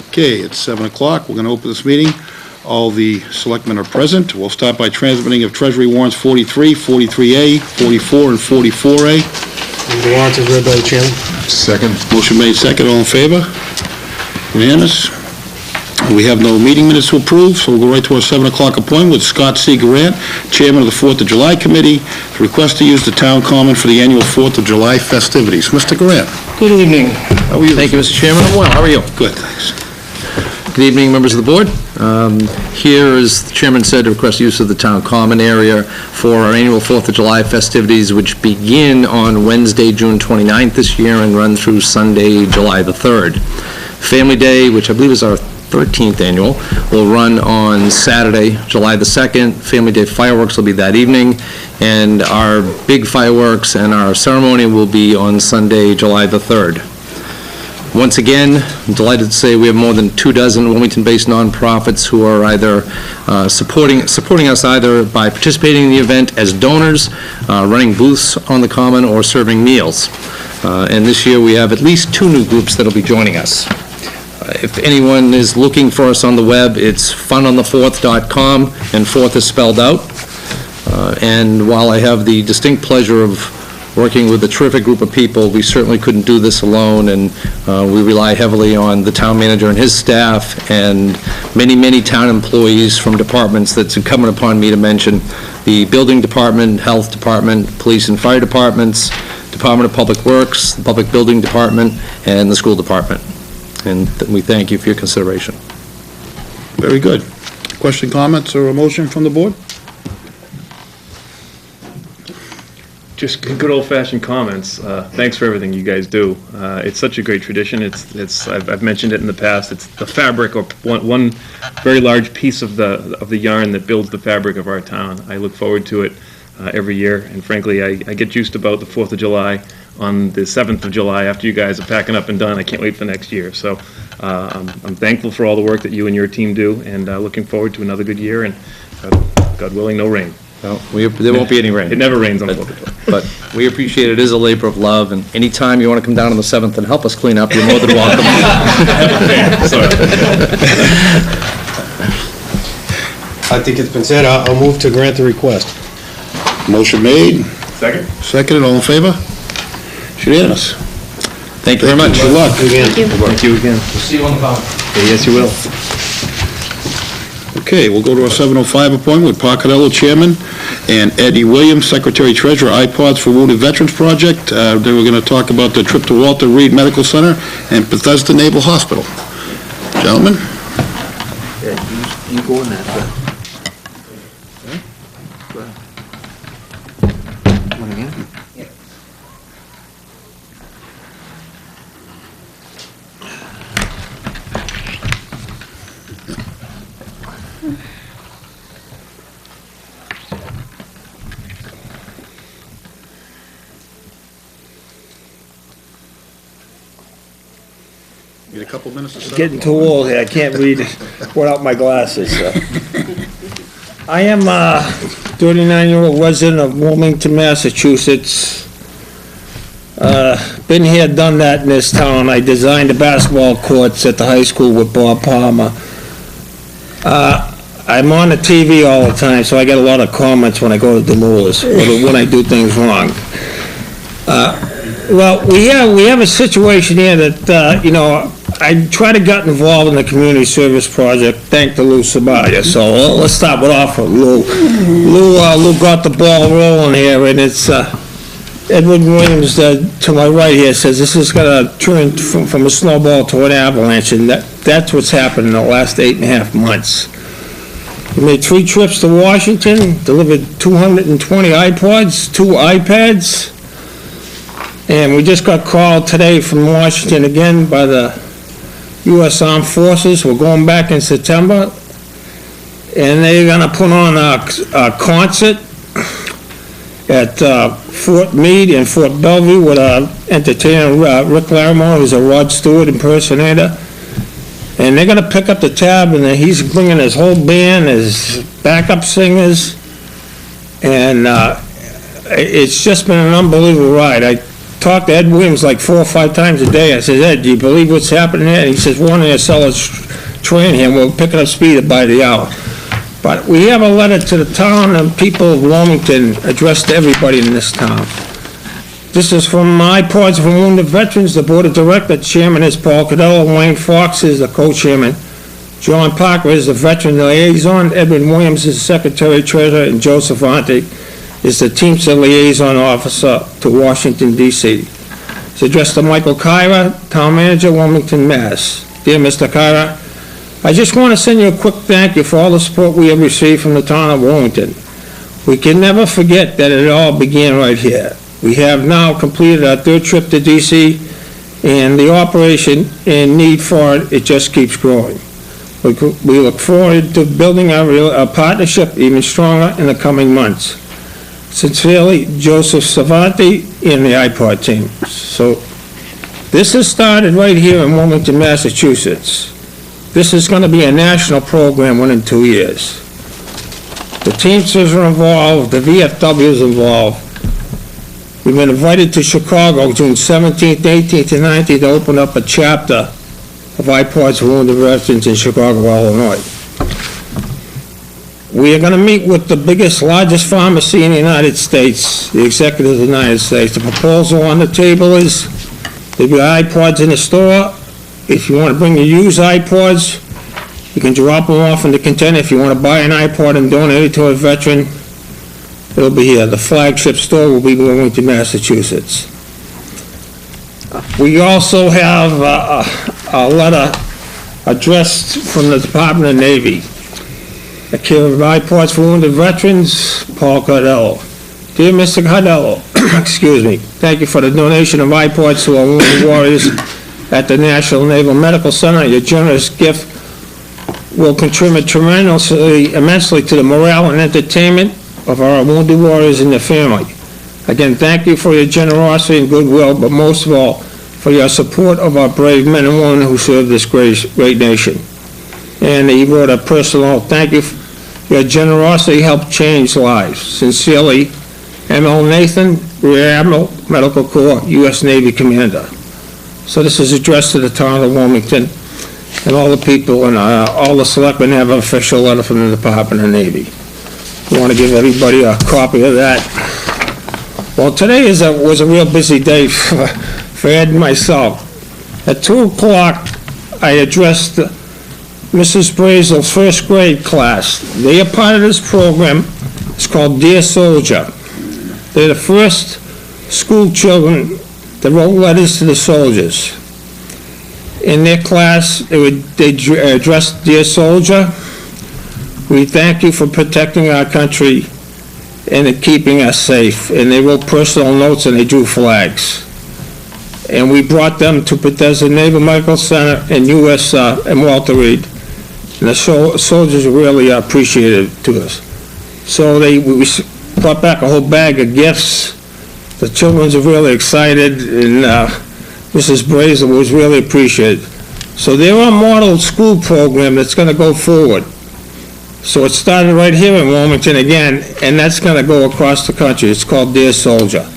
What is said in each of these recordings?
Okay, it's 7 o'clock. We're going to open this meeting. All the selectmen are present. We'll start by transmitting of Treasury warrants 43, 43A, 44, and 44A. The warrants is read by the chairman. Second. Motion made second. All in favor? Unanimous. We have no meeting minutes to approve, so we'll go right to our 7 o'clock appointment with Scott C. Grant, Chairman of the 4th of July Committee, to request to use the town common for the annual 4th of July festivities. Mr. Grant. Good evening. How are you? Thank you, Mr. Chairman. I'm well. How are you? Good, thanks. Good evening, members of the board. Here, as the chairman said, to request use of the town common area for our annual 4th of July festivities, which begin on Wednesday, June 29th this year and run through Sunday, July the 3rd. Family Day, which I believe is our 13th annual, will run on Saturday, July the 2nd. Family Day fireworks will be that evening, and our big fireworks and our ceremony will be on Sunday, July the 3rd. Once again, I'm delighted to say we have more than 24 Wilmington-based nonprofits who are either supporting us either by participating in the event as donors, running booths on the common, or serving meals. And this year we have at least 2 new groups that will be joining us. If anyone is looking for us on the web, it's funonthefourth.com, and 4th is spelled out. And while I have the distinct pleasure of working with a terrific group of people, we certainly couldn't do this alone, and we rely heavily on the town manager and his staff and many, many town employees from departments that's incumbent upon me to mention: the building department, health department, police and fire departments, Department of Public Works, the public building department, and the school department. And we thank you for your consideration. Very good. Question, comments, or a motion from the board? Just good old-fashioned comments. Thanks for everything you guys do. It's such a great tradition. I've mentioned it in the past. It's the fabric, or one very large piece of the yarn that builds the fabric of our town. I look forward to it every year, and frankly, I get juiced about the 4th of July on the 7th of July after you guys are packing up and done. I can't wait for next year. So I'm thankful for all the work that you and your team do, and looking forward to another good year, and God willing, no rain. No, there won't be any rain. It never rains on the 4th of July. But we appreciate it. It is a labor of love, and anytime you want to come down on the 7th and help us clean up, you're more than welcome. I think it's been said. I'll move to grant the request. Motion made. Second? Seconded. All in favor? It's unanimous. Thank you very much. Good luck. Thank you. Thank you again. We'll see you on the phone. Yes, you will. Okay, we'll go to our 7:05 appointment with Parcadello, Chairman, and Eddie Williams, Secretary Treasurer, iPods for Wounded Veterans Project. Then we're going to talk about the trip to Walter Reed Medical Center and Bethesda Naval Hospital. Gentlemen? Yeah, you go in that. Need a couple minutes to set up? Getting too old here, I can't read without my glasses. I am a 39-year-old resident of Wilmington, Massachusetts. Been here, done that in this town. I designed the basketball courts at the high school with Bob Palmer. I'm on the TV all the time, so I get a lot of comments when I go to the movies, when I do things wrong. Well, we have a situation here that, I try to get involved in the community service project, thanks to Lou Sabaya. So let's start with off with Lou. Lou got the ball rolling here, and it's Edward Williams to my right here says this is going to turn from a snowball to an avalanche, and that's what's happened in the last 8.5 months. We made 3 trips to Washington, delivered 220 iPods, 2 iPads, and we just got called today from Washington again by the U.S. Armed Forces. We're going back in September, and they're going to put on a concert at Fort Meade and Fort Bellevue with entertainer Rick Larimore, who's a Rod Stewart impersonator. And they're going to pick up the tab, and he's bringing his whole band, his backup singers, and it's just been an unbelievable ride. talk to Ed Williams like 4 or 5 times a day. I said, Ed, do you believe what's happening here? And he says, one of their sellers train here, we're picking up speed by the hour. But we have a letter to the town and people of Wilmington addressed to everybody in this town. This is from my parts from Wounded Veterans, the Board of Directors. Chairman is Paul Cadello, Wayne Fox is the co-chairman, John Parker is the Veteran Liaison, Edwin Williams is the Secretary Treasurer, and Joe Savante is the Teamster Liaison Officer to Washington, D.C. It's addressed to Michael Kyra, Town Manager, Wilmington, Mass. Dear Mr. Kyra, I just want to send you a quick thank you for all the support we have received from the town of Wilmington. We can never forget that it all began right here. We have now completed our 3rd trip to D.C., and the operation and need for it just keeps growing. We look forward to building our partnership even stronger in the coming months. Sincerely, Joseph Savanti and the iPod team. So, this has started right here in Wilmington, Massachusetts. This is going to be a national program within 2 years. The Teamsters are involved, the VFW is involved. We've been invited to Chicago June 17th, 18th, and 19th to open up a chapter of iPods for wounded veterans in Chicago, Illinois. We are going to meet with the largest pharmacy in the United States, the executives of the United States. The proposal on the table is there'll be iPods in the store. If you want to bring your used iPods, you can drop them off in the container. If you want to buy an iPod and donate it to a veteran, it'll be here. The flagship store will be Wilmington, Massachusetts. We also have a letter addressed from the Department of Navy. A care of iPods for wounded veterans, Paul Cardello. Dear Mr. Cardello, excuse me, thank you for the donation of iPods to our wounded warriors at the National Naval Medical Center. Your generous gift will contribute immensely to the morale and entertainment of our wounded warriors and their family. Again, thank you for your generosity and goodwill, but most of all, for your support of our brave men and women who serve this great nation. And he wrote a personal thank you. Your generosity helped change lives. Sincerely, M.L. Nathan, Rear Admiral, Medical Corps, U.S. Navy Commander. So this is addressed to the town of Wilmington and all the people, and all the selectmen have an official letter from the Department of Navy. I want to give everybody a copy of that. Well, today was a real busy day for Ed and myself. At 2 o'clock, I addressed Mrs. Brazel's 1st grade class. They are part of this program. It's called Dear Soldier. They're the first school children that wrote letters to the soldiers. In their class, they addressed Dear Soldier. We thank you for protecting our country and keeping us safe. And they wrote personal notes and they drew flags. And we brought them to Bethesda Naval Medical Center and U.S. and Walter Reed. And the soldiers really appreciated it to us. So we brought back a whole bag of gifts. The children were really excited, and Mrs. Brazel was really appreciated. So they're a model school program that's going to go forward. So it started right here in Wilmington again, and that's going to go across the country. It's called Dear Soldier,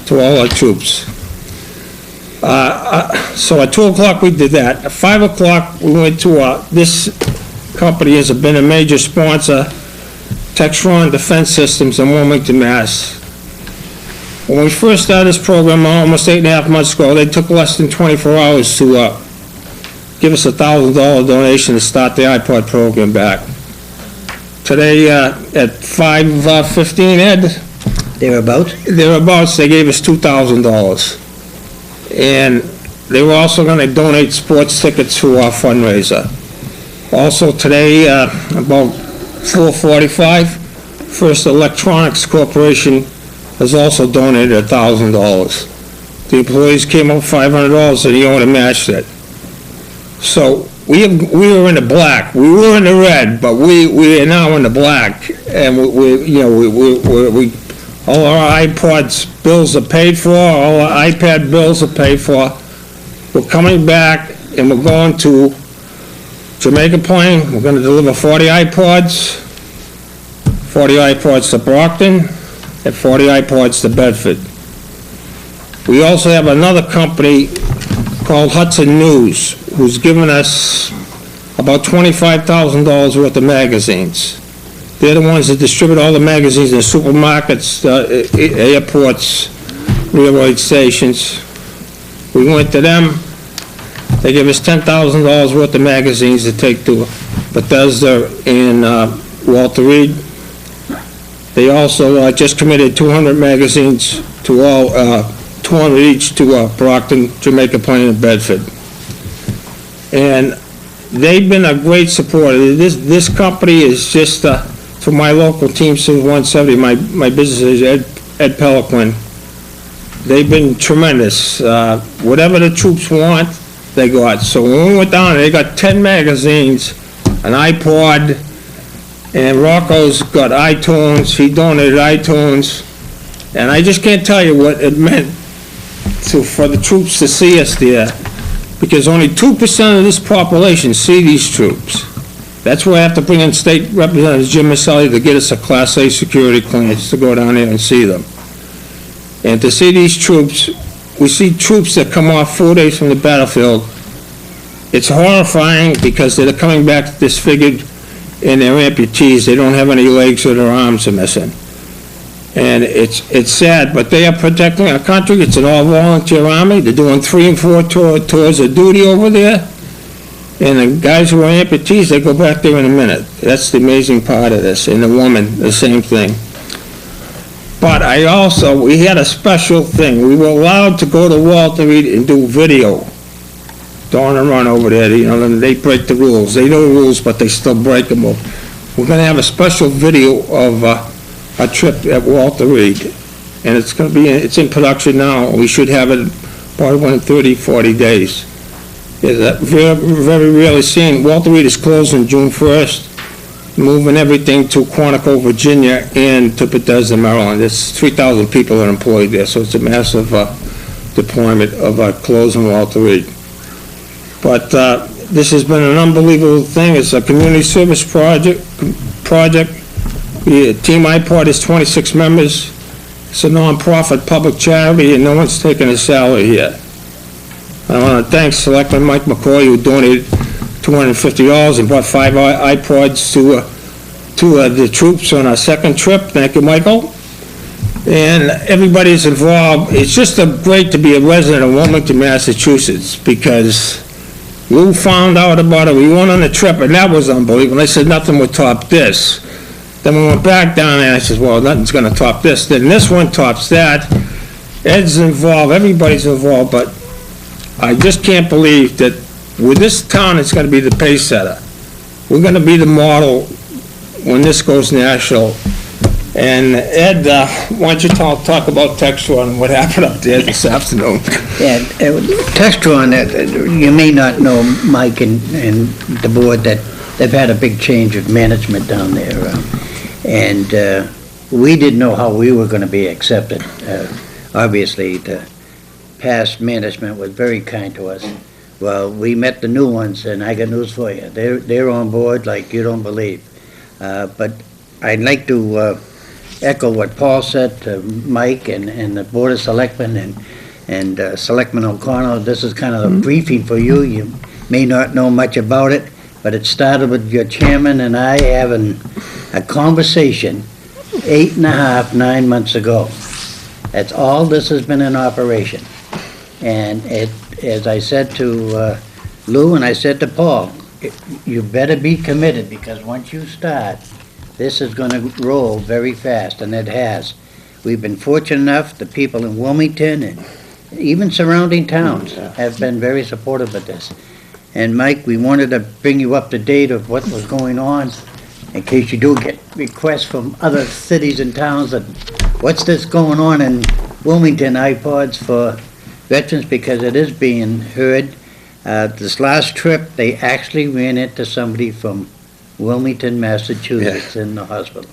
to all our troops. So at 2 o'clock we did that. At 5 o'clock we went to this company has been a major sponsor, Textron Defense Systems in Wilmington, Mass. When we first started this program almost 8.5 months ago, they took less than 24 hours to give us a $1,000 donation to start the iPod program back. Today at 5:15, Ed? Thereabouts, they gave us $2,000. And they were also going to donate sports tickets to our fundraiser. Also today, about 4:45, First Electronics Corporation has also donated $1,000. The employees came up $500 and the owner matched it. So we were in the black. We were in the red, but we are now in the black. And all our iPods bills are paid for, all our iPad bills are paid for. We're coming back and we're going to Jamaica Plain. We're going to deliver 40 iPods to Brockton, and 40 iPods to Bedford. We also have another company called Hudson News, who's given us about $25,000 worth of magazines. They're the ones that distribute all the magazines in supermarkets, airports, railroad stations. We went to them. They gave us $10,000 worth of magazines to take to Bethesda and Walter Reed. They also just committed 200 magazines to all, 200 each to Brockton, Jamaica Plain, and Bedford. And they've been a great supporter. This company is just, for my local team, since 170, my business is Ed Peliquin. They've been tremendous. Whatever the troops want, they got. So when we went down, they got 10 magazines, an iPod, and Rocco's got iTunes. He donated iTunes. And I just can't tell you what it meant for the troops to see us there, because only 2% of this population see these troops. That's why I have to bring in State Representative Jim Maselli to get us a Class A security clearance to go down there and see them. And to see these troops, we see troops that come off 4 days from the battlefield. It's horrifying because they're coming back disfigured and they're amputees. They don't have any legs or their arms are missing. And it's sad, but they are protecting our country. It's an all-volunteer army. They're doing 3 and 4 tours of duty over there. And the guys who are amputees, they go back there in a minute. That's the amazing part of this. And the woman, the same thing. But we had a special thing. We were allowed to go to Walter Reed and do video. Dawn and run over there, and they break the rules. They know the rules, but they still break them. We're going to have a special video of a trip at Walter Reed. And it's in production now. We should have it probably within 30, 40 days. It's very, very rarely seen. Walter Reed is closing June 1st, moving everything to Quantico, Virginia, and to Bethesda, Maryland. It's 3,000 people that are employed there, so it's a massive deployment of closing Walter Reed. But this has been an unbelievable thing. It's a community service project. Team iPod is 26 members. It's a non-profit public charity, and no one's taken a salary yet. I want to thank Selectman Mike McCoy, who donated $250 and brought 5 iPods to the troops on our second trip. Thank you, Michael. And everybody's involved. It's just great to be a resident of Wilmington, Massachusetts, because Lou found out about it. We went on a trip, and that was unbelievable. They said nothing would top this. Then we went back down there, and I said, well, nothing's going to top this. Then this one tops that. Ed's involved. Everybody's involved, but I just can't believe that with this town, it's going to be the pace setter. We're going to be the model when this goes national. And Ed, why don't you talk about Textron and what happened up there this afternoon? Yeah, Textron, you may not know, Mike and the board, that they've had a big change of management down there. And we didn't know how we were going to be accepted. Obviously, the past management was very kind to us. Well, we met the new ones, and I got news for you. They're on board like you don't believe. But I'd like to echo what Paul said to Mike and the Board of Selectmen and Selectman O'Connell. This is kind of a briefing for you. You may not know much about it, but it started with your chairman and I having a conversation 8.5, 9 months ago. That's all this has been in operation. And as I said to Lou and I said to Paul, you better be committed, because once you start, this is going to roll very fast, and it has. We've been fortunate enough, the people in Wilmington and even surrounding towns have been very supportive of this. And Mike, we wanted to bring you up to date of what was going on, in case you do get requests from other cities and towns that, what's this going on in Wilmington, iPods for veterans, because it is being heard. This last trip, they actually ran into somebody from Wilmington, Massachusetts in the hospital.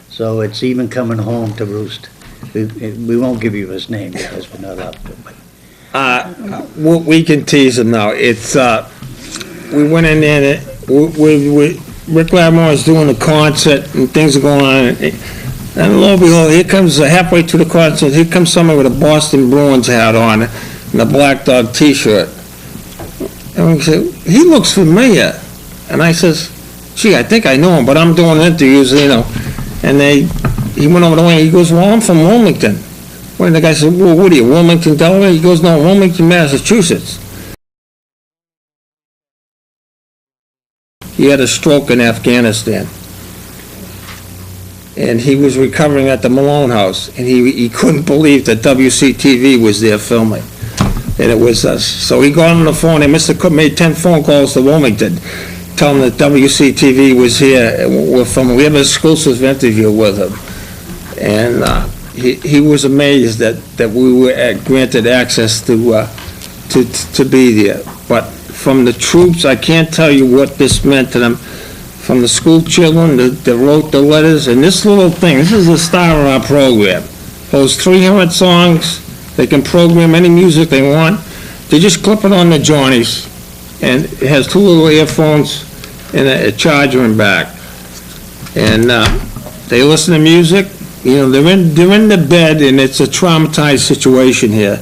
So it's even coming home to roost. We won't give you his name because we're not up to it. We can tease him now. It's, we went in there, Rick Lattimore is doing a concert and things are going on. And lo and behold, here comes, halfway through the concert, here comes somebody with a Boston Bruins hat on and a Black Dog t-shirt. And we said, he looks familiar. And I says, gee, I think I know him, but I'm doing interviews, you know. And he went over the way, he goes, well, I'm from Wilmington. Well, the guy said, well, what are you, Wilmington, Delaware? He goes, no, Wilmington, Massachusetts. He had a stroke in Afghanistan. And he was recovering at the Malone House, and he couldn't believe that WCTV was there filming. And it was us. So he got on the phone, and Mr. Cook made 10 phone calls to Wilmington, telling them that WCTV was here, and we're filming. We have an exclusive interview with him. And he was amazed that we were granted access to be there. But from the troops, I can't tell you what this meant to them. From the school children that wrote the letters, and this little thing, this is the star of our program. Those 300 songs, they can program any music they want. They just clip it on the johnnies, and it has 2 little earphones and a charger in back. And they listen to music. You know, they're in the bed, and it's a traumatized situation here.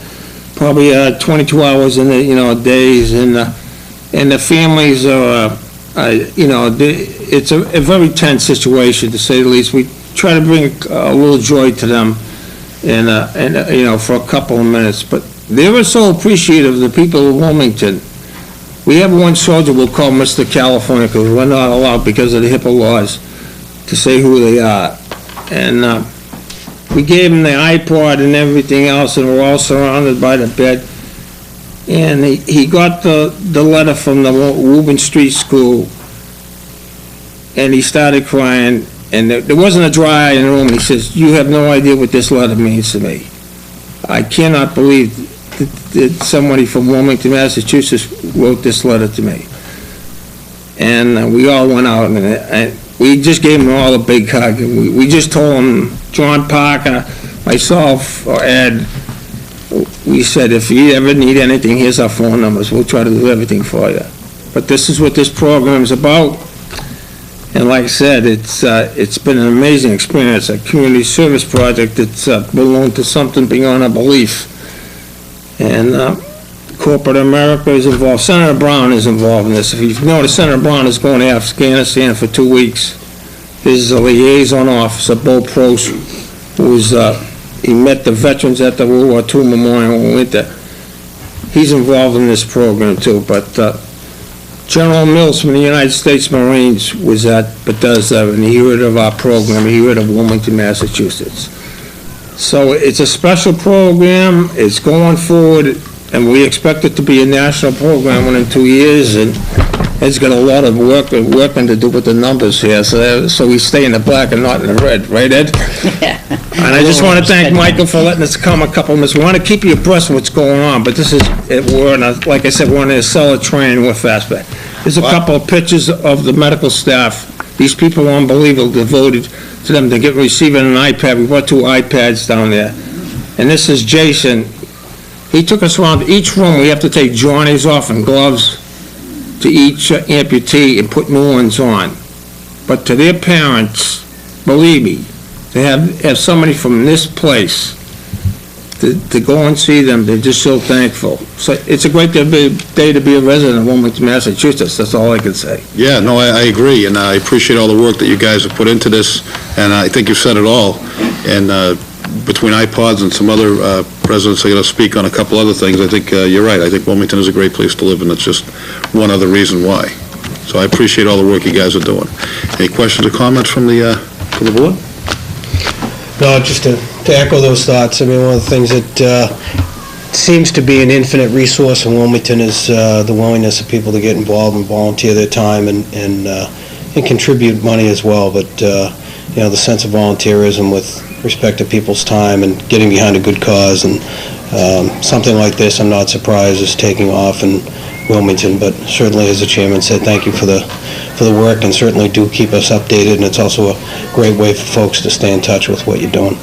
Probably 22 hours in the days, and the families are. It's a very tense situation, to say the least. We try to bring a little joy to them, and for a couple of minutes. But they were so appreciative of the people of Wilmington. We have one soldier we'll call Mr. California, because we're not allowed, because of the HIPAA laws, to say who they are. And we gave him the iPod and everything else, and we're all surrounded by the bed. And he got the letter from the Woburn Street School, and he started crying, and there wasn't a dry eye in the room. He says, you have no idea what this letter means to me. I cannot believe that somebody from Wilmington, Massachusetts wrote this letter to me. And we all went out, and we just gave them all a big hug. And we just told them, John Parker, myself, or Ed, we said, if you ever need anything, here's our phone numbers. We'll try to do everything for you. But this is what this program is about. And like I said, it's been an amazing experience, a community service project that's belonged to something beyond our belief. And corporate America is involved. Senator Brown is involved in this. If you've noticed, Senator Brown is going to Afghanistan for 2 weeks. His liaison officer, Bo Prost, who's he met the veterans at the World War II Memorial in winter. He's involved in this program too, but General Mills from the United States Marines was at Bethesda, and he heard of our program. He heard of Wilmington, Massachusetts. So it's a special program. It's going forward, and we expect it to be a national program within 2 years, and Ed's got a lot of working to do with the numbers here, so we stay in the black and not in the red, right, Ed? And I just want to thank Michael for letting us come a couple of minutes. We want to keep you abreast of what's going on, but this is, like I said, we're on a cellar train, we're fastback. There's a couple of pictures of the medical staff. These people are unbelievable, devoted to them, to receiving an iPad. We brought 2 iPads down there. And this is Jason. He took us around each room. We have to take johnnies off and gloves to each amputee and put new ones on. But to their parents, believe me, to have somebody from this place to go and see them, they're just so thankful. So it's a great day to be a resident of Wilmington, Massachusetts. That's all I can say. Yeah, no, I agree, and I appreciate all the work that you guys have put into this, and I think you've said it all. And between iPods and some other presidents are going to speak on a couple other things, I think you're right. I think Wilmington is a great place to live, and that's just one other reason why. So I appreciate all the work you guys are doing. Any questions or comments from the board? No, just to echo those thoughts, I mean, one of the things that seems to be an infinite resource in Wilmington is the willingness of people to get involved and volunteer their time and contribute money as well. But, the sense of volunteerism with respect to people's time and getting behind a good cause, and something like this, I'm not surprised, is taking off in Wilmington. But certainly, as the chairman said, thank you for the work, and certainly do keep us updated. And it's also a great way for folks to stay in touch with what you're doing.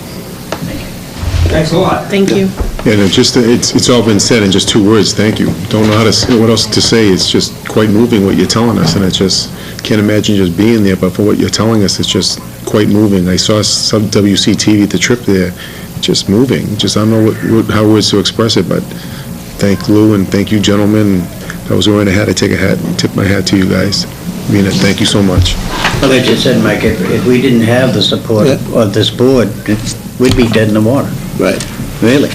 Thanks a lot. Thank you. Yeah, no, just, it's all been said in just 2 words, thank you. Don't know how to, what else to say, it's just quite moving what you're telling us, and it's just, can't imagine just being there, but for what you're telling us, it's just quite moving. I saw some WCTV at the trip there, just moving, just, I don't know how words to express it, but thank Lou and thank you, gentlemen. If I was wearing a hat, I'd tip my hat to you guys. I mean, thank you so much. Like you said, Mike, if we didn't have the support of this board, we'd be dead in the water. Right. Really.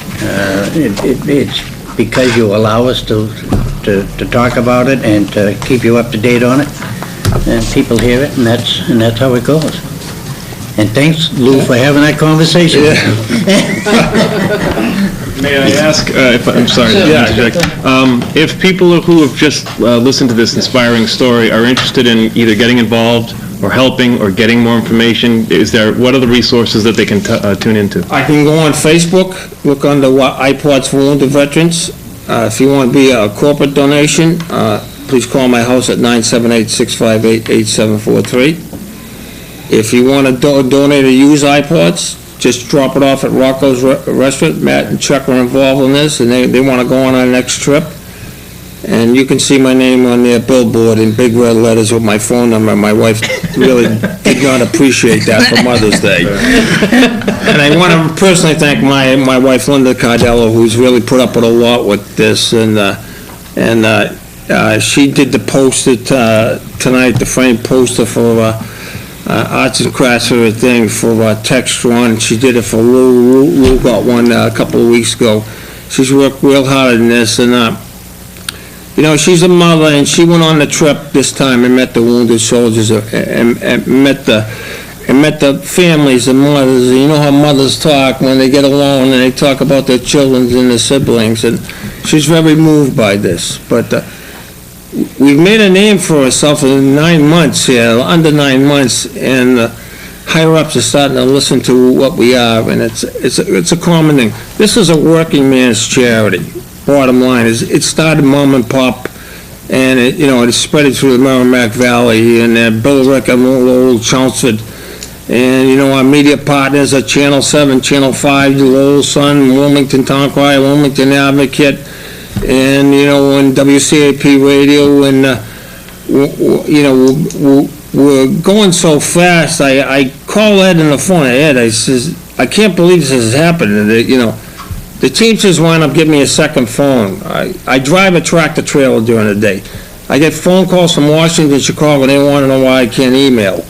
It's because you allow us to talk about it and to keep you up to date on it, and people hear it, and that's how it goes. And thanks, Lou, for having that conversation. May I ask, I'm sorry to interject, if people who have just listened to this inspiring story are interested in either getting involved or helping or getting more information, what are the resources that they can tune into? I can go on Facebook, look under iPods for Wounded Veterans. If you want to be a corporate donation, please call my house at 978-658-8743. If you want to donate or use iPods, just drop it off at Rocco's Restaurant. Matt and Chuck are involved in this, and they want to go on our next trip. And you can see my name on their billboard in big red letters with my phone number. My wife really did not appreciate that for Mother's Day. And I want to personally thank my wife, Linda Cardello, who's really put up with a lot with this. And she did the poster tonight, the framed poster for Arts and Crafts for a thing for Textron. She did it for Lou. Lou got one a couple of weeks ago. She's worked real hard in this, and she's a mother, and she went on the trip this time and met the wounded soldiers and met the families and mothers. And you know how mothers talk when they get alone and they talk about their children and their siblings, and she's very moved by this. But we've made a name for ourselves in 9 months here, under 9 months, and higher-ups are starting to listen to what we are, and it's a common thing. This is a working man's charity. Bottom line is, it started mom and pop, and it spread through the Merrimack Valley, and Bill Rick and Old Chelmsford, and our media partners are Channel 7, Channel 5, Lowell Sun, Wilmington Town Crier, Wilmington Advocate, and on WCAP radio, and we're going so fast. I call Ed on the phone. Ed, I says, I can't believe this has happened. The Teamsters wind up giving me a second phone. I drive a tractor trailer during the day. I get phone calls from Washington, Chicago. They want to know why I can't email.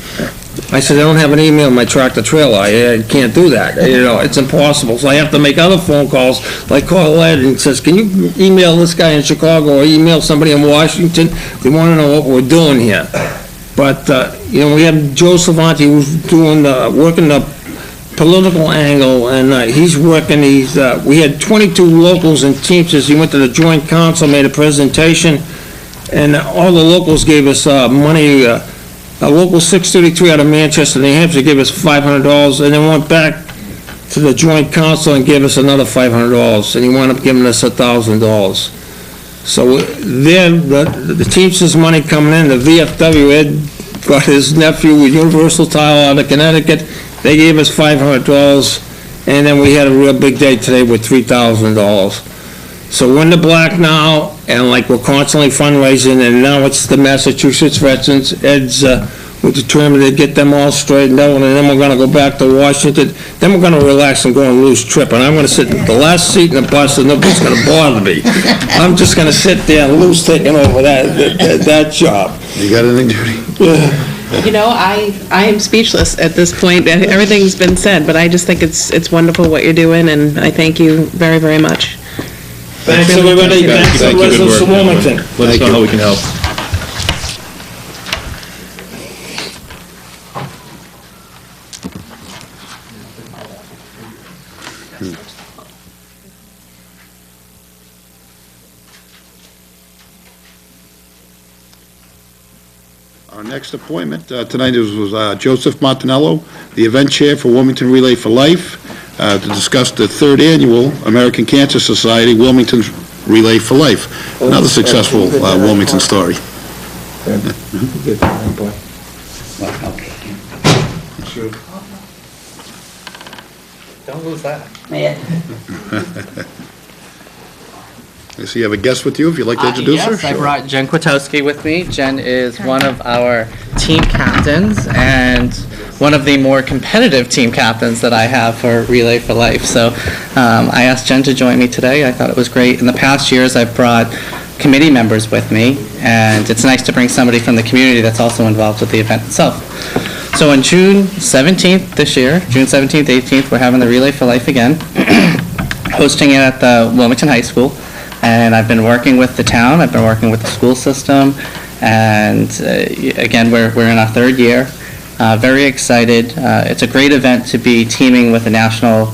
I said, I don't have an email in my tractor trailer. I can't do that. It's impossible. So I have to make other phone calls, like call Ed and says, can you email this guy in Chicago or email somebody in Washington? They want to know what we're doing here. But, we have Joe Savanti, who's working the political angle, and he's working we had 22 locals and Teamsters. He went to the Joint Council, made a presentation, and all the locals gave us money. Local 633 out of Manchester, New Hampshire gave us $500, and then went back to the Joint Council and gave us another $500, and he wound up giving us $1,000. So then the Teamsters money coming in, the VFW, Ed got his nephew with Universal Tile out of Connecticut. They gave us $500, and then we had a real big day today with $3,000. So we're in the black now, and we're constantly fundraising, and now it's the Massachusetts veterans. Ed's, we're determined to get them all straightened out, and then we're gonna go back to Washington. Then we're gonna relax and go on Lou's trip, and I'm gonna sit in the last seat in the bus, and nobody's gonna bother me. I'm just gonna sit there, and Lou's taking over that job. You got anything, Judy? I am speechless at this point. Everything's been said, but I just think it's wonderful what you're doing, and I thank you very, very much. Thanks, everybody. Thanks to the residents of Wilmington. Let us know how we can help. Our next appointment tonight was Joseph Martinello, the event chair for Wilmington Relay for Life, to discuss the third annual American Cancer Society Wilmington Relay for Life. Another successful Wilmington story. Don't lose that. I see you have a guest with you, if you'd like to introduce her? Yes, I Sure. brought Jen Kwatowski with me. Jen is one of our team captains and one of the more competitive team captains that I have for Relay for Life. So I asked Jen to join me today. I thought it was great. In the past years, I've brought committee members with me, and it's nice to bring somebody from the community that's also involved with the event itself. So on June 17th this year, June 17th, 18th, we're having the Relay for Life again, hosting it at the Wilmington High School. And I've been working with the town, I've been working with the school system, and again, we're in our third year. Very excited. It's a great event to be teaming with a national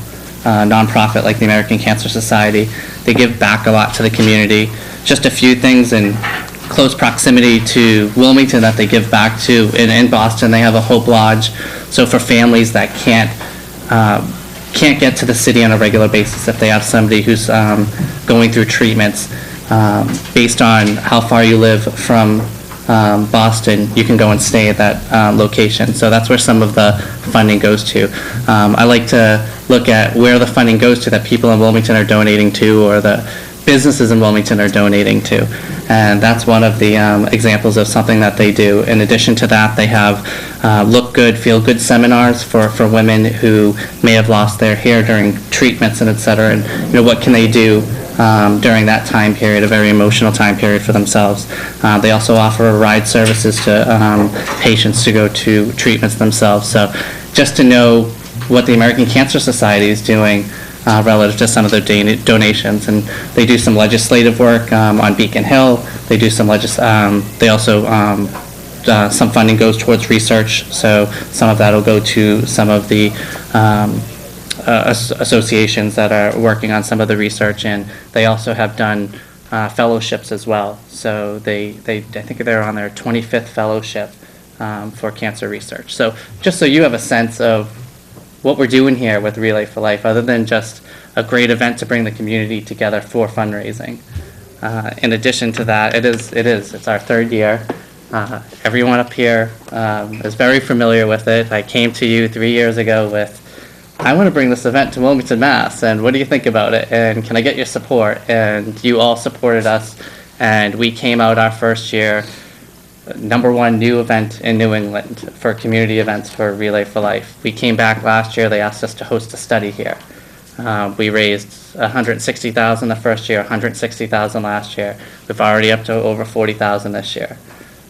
nonprofit like the American Cancer Society. They give back a lot to the community. Just a few things in close proximity to Wilmington that they give back to. In Boston, they have a Hope Lodge. So for families that can't get to the city on a regular basis, if they have somebody who's going through treatments, based on how far you live from Boston, you can go and stay at that location. So that's where some of the funding goes to. I like to look at where the funding goes to that people in Wilmington are donating to, or the businesses in Wilmington are donating to. And that's one of the examples of something that they do. In addition to that, they have look good, feel good seminars for women who may have lost their hair during treatments and et cetera. And what can they do during that time period, a very emotional time period for themselves. They also offer ride services to patients to go to treatments themselves. So just to know what the American Cancer Society is doing relative to some of their donations. And they do some legislative work on Beacon Hill. They do some they also some funding goes towards research, so some of that will go to some of the associations that are working on some of the research, and they also have done fellowships as well. So I think they're on their 25th fellowship for cancer research. So just so you have a sense of what we're doing here with Relay for Life, other than just a great event to bring the community together for fundraising. In addition to that, it's our third year. Everyone up here is very familiar with it. I came to you 3 years ago with, I want to bring this event to Wilmington, Mass, and what do you think about it? And can I get your support? And you all supported us, and we came out our first year #1 new event in New England for community events for Relay for Life. We came back last year, they asked us to host a study here. We raised $160,000 the first year, $160,000 last year. We've already up to over $40,000 this year.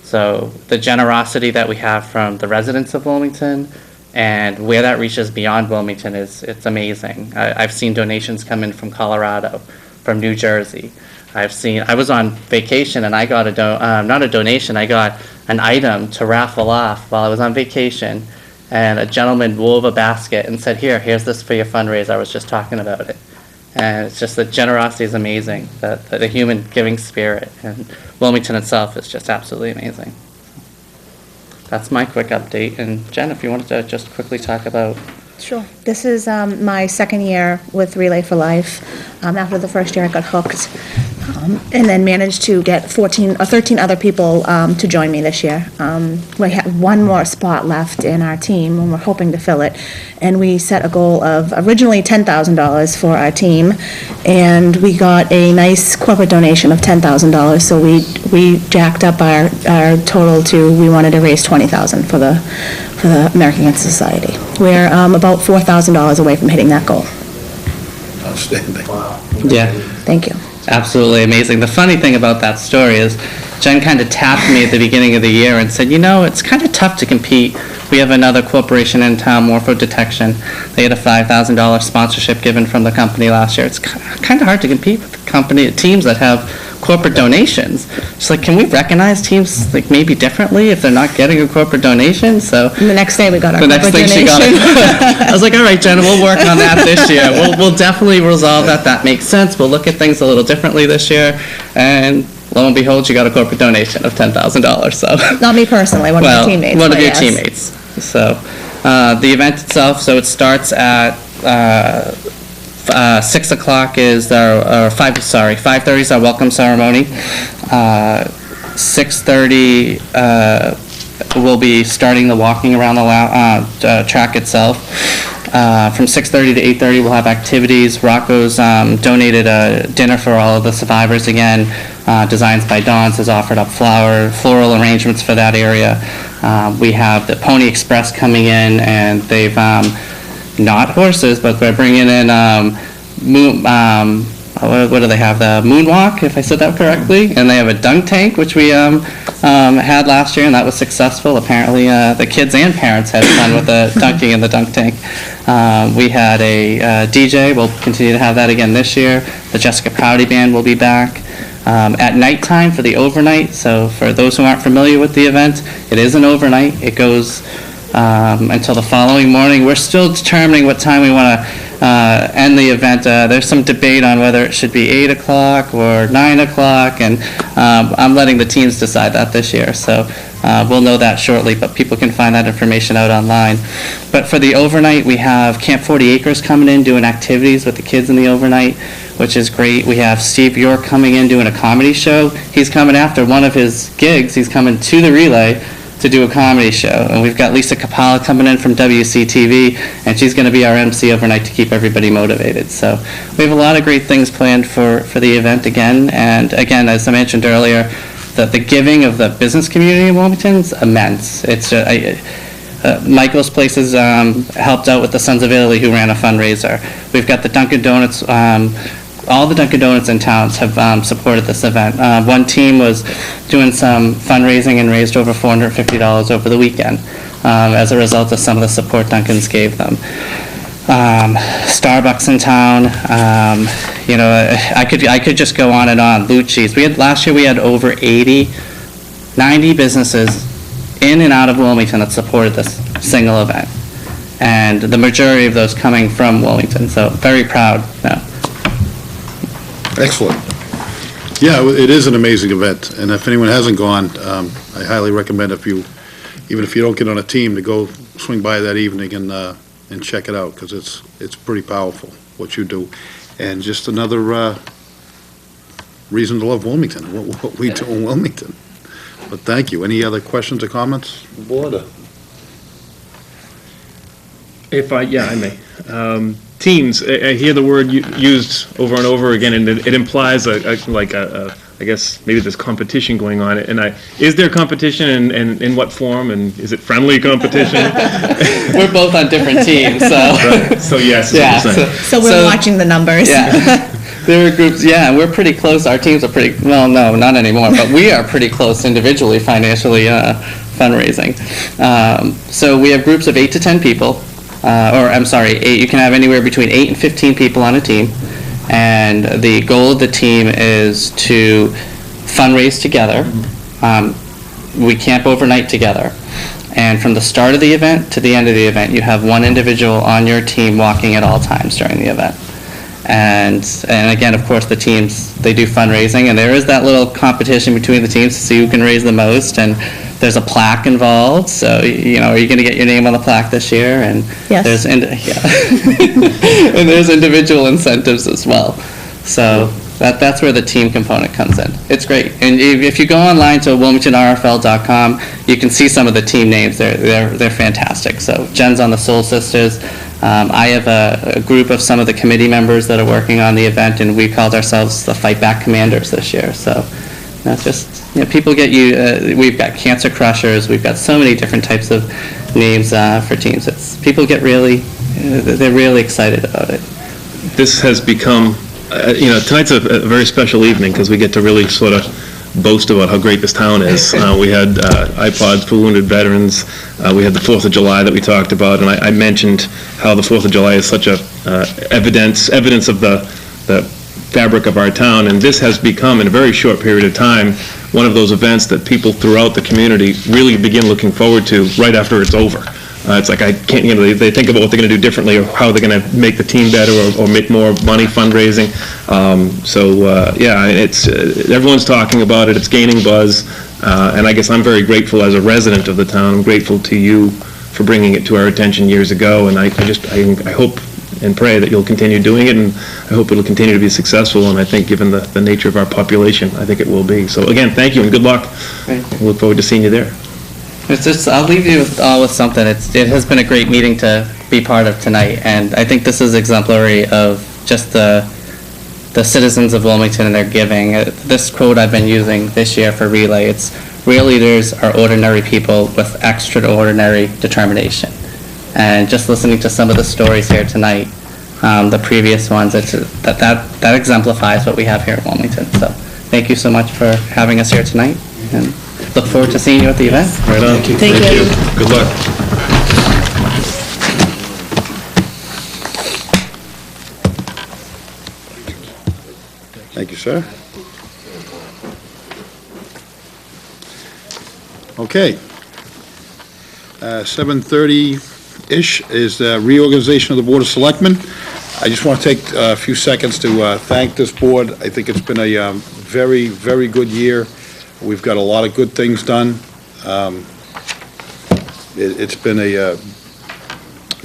So the generosity that we have from the residents of Wilmington and where that reaches beyond Wilmington it's amazing. I've seen donations come in from Colorado, from New Jersey. I was on vacation and I got not a donation, I got an item to raffle off while I was on vacation, and a gentleman wove a basket and said, here's this for your fundraiser, I was just talking about it. And it's just that generosity is amazing, the human giving spirit, and Wilmington itself is just absolutely amazing. That's my quick update, and Jen, if you wanted to just quickly talk about. Sure. This is my second year with Relay for Life. After the first year, I got hooked, and then managed to get 13 other people to join me this year. We have one more spot left in our team, and we're hoping to fill it. And we set a goal of originally $10,000 for our team, and we got a nice corporate donation of $10,000. So we jacked up our total to, we wanted to raise $20,000 for the American Cancer Society. We're about $4,000 away from hitting that goal. Outstanding. Yeah. Thank you. Absolutely amazing. The funny thing about that story is Jen kind of tapped me at the beginning of the year and said, it's kind of tough to compete. We have another corporation in town, Morpho Detection. They had a $5,000 sponsorship given from the company last year. It's kind of hard to compete with teams that have corporate donations. It's like, can we recognize teams like maybe differently if they're not getting a corporate donation? So And the next day we got our the corporate next thing donation. she got it. I was like, all right, Jen, we'll work on that this year. We'll definitely resolve that. That makes sense. We'll look at things a little differently this year. And lo and behold, you got a corporate donation of $10,000. So Not me personally, one of my teammates. One of but your yes. teammates. So the event itself, so it starts at 6 o'clock is our 5:30 is our welcome ceremony. 6:30 we'll be starting the walking around the track itself. From 6:30 to 8:30, we'll have activities. Rocco's donated a dinner for all of the survivors again. Designs by Dawn's has offered up floral arrangements for that area. We have the Pony Express coming in, and they've, not horses, but they're bringing in what do they have? The Moonwalk, if I said that correctly. And they have a dunk tank, which we had last year, and that was successful. Apparently, the kids and parents had fun with the dunking in the dunk tank. We had a DJ. We'll continue to have that again this year. The Jessica Prouty Band will be back. At nighttime for the overnight, so for those who aren't familiar with the event, it is an overnight. It goes until the following morning. We're still determining what time we want to end the event. There's some debate on whether it should be 8 o'clock or 9 o'clock, and I'm letting the teams decide that this year, so we'll know that shortly, but people can find that information out online. But for the overnight, we have Camp 40 Acres coming in, doing activities with the kids in the overnight, which is great. We have Steve York coming in, doing a comedy show. He's coming after one of his gigs. He's coming to the relay to do a comedy show. And we've got Lisa Capalla coming in from WCTV, and she's going to be our MC overnight to keep everybody motivated. So we have a lot of great things planned for the event again. And again, as I mentioned earlier, the giving of the business community in Wilmington is immense. It's Michael's Places helped out with the Sons of Italy, who ran a fundraiser. We've got the Dunkin' Donuts. All the Dunkin' Donuts in towns have supported this event. One team was doing some fundraising and raised over $450 over the weekend as a result of some of the support Dunkin's gave them. Starbucks in town, I could just go on and on. Lucci's. Last year we had over 90 businesses in and out of Wilmington that supported this single event, and the majority of those coming from Wilmington. So very proud. Yeah. Excellent. Yeah, it is an amazing event, and if anyone hasn't gone, I highly recommend even if you don't get on a team, to go swing by that evening and check it out, because it's pretty powerful what you do, and just another reason to love Wilmington, what we do in Wilmington. But thank you. Any other questions or comments, board? I may. Teams, I hear the word used over and over again, and it implies I guess maybe there's competition going on. And is there competition, and in what form, and is it friendly competition? We're both on different teams, so. Right. So yes. Yeah. So we're watching the numbers. Yeah. There are groups, yeah, we're pretty close. Our teams are pretty, well, no, not anymore, but we are pretty close individually, financially, fundraising. So we have groups of 8 to 10 people. You can have anywhere between 8 and 15 people on a team, and the goal of the team is to fundraise together. We camp overnight together, and from the start of the event to the end of the event, you have one individual on your team walking at all times during the event. And again, of course, the teams, they do fundraising, and there is that little competition between the teams to see who can raise the most, and there's a plaque involved, so, are you going to get your name on the plaque this year? And Yes. and there's individual incentives as well. So that's where the team component comes in. It's great. And if you go online to wilmingtonrfl.com, you can see some of the team names. They're fantastic. So Jen's on the Soul Sisters. I have a group of some of the committee members that are working on the event, and we called ourselves the Fight Back Commanders this year. So that's just, people get we've got Cancer Crushers, we've got so many different types of names for teams. People get they're really excited about it. This has become, tonight's a very special evening, because we get to really sort of boast about how great this town is. We had iPods for wounded veterans. We had the 4th of July that we talked about, and I mentioned how the 4th of July is such a evidence of the fabric of our town, and this has become, in a very short period of time, one of those events that people throughout the community really begin looking forward to right after it's over. It's like, I can't, they think about what they're going to do differently, or how they're going to make the team better, or make more money fundraising. It's everyone's talking about it. It's gaining buzz, and I guess I'm very grateful as a resident of the town. I'm grateful to you for bringing it to our attention years ago, and I hope and pray that you'll continue doing it, and I hope it'll continue to be successful, and I think given the nature of our population, I think it will be. So again, thank you and good luck. Thank you. I look forward to seeing you there. I'll leave you all with something. It has been a great meeting to be part of tonight. And I think this is exemplary of just the citizens of Wilmington and their giving. This quote I've been using this year for Relay, it's real leaders are ordinary people with extraordinary determination. And just listening to some of the stories here tonight, the previous ones, that exemplifies what we have here at Wilmington. So thank you so much for having us here tonight, and look forward to seeing you at the event. Right on. Thank you. Good luck. Thank you, sir. Okay. 7:30-ish is reorganization of the Board of Selectmen. I just want to take a few seconds to thank this board. I think it's been a very, very good year. We've got a lot of good things done. It's been a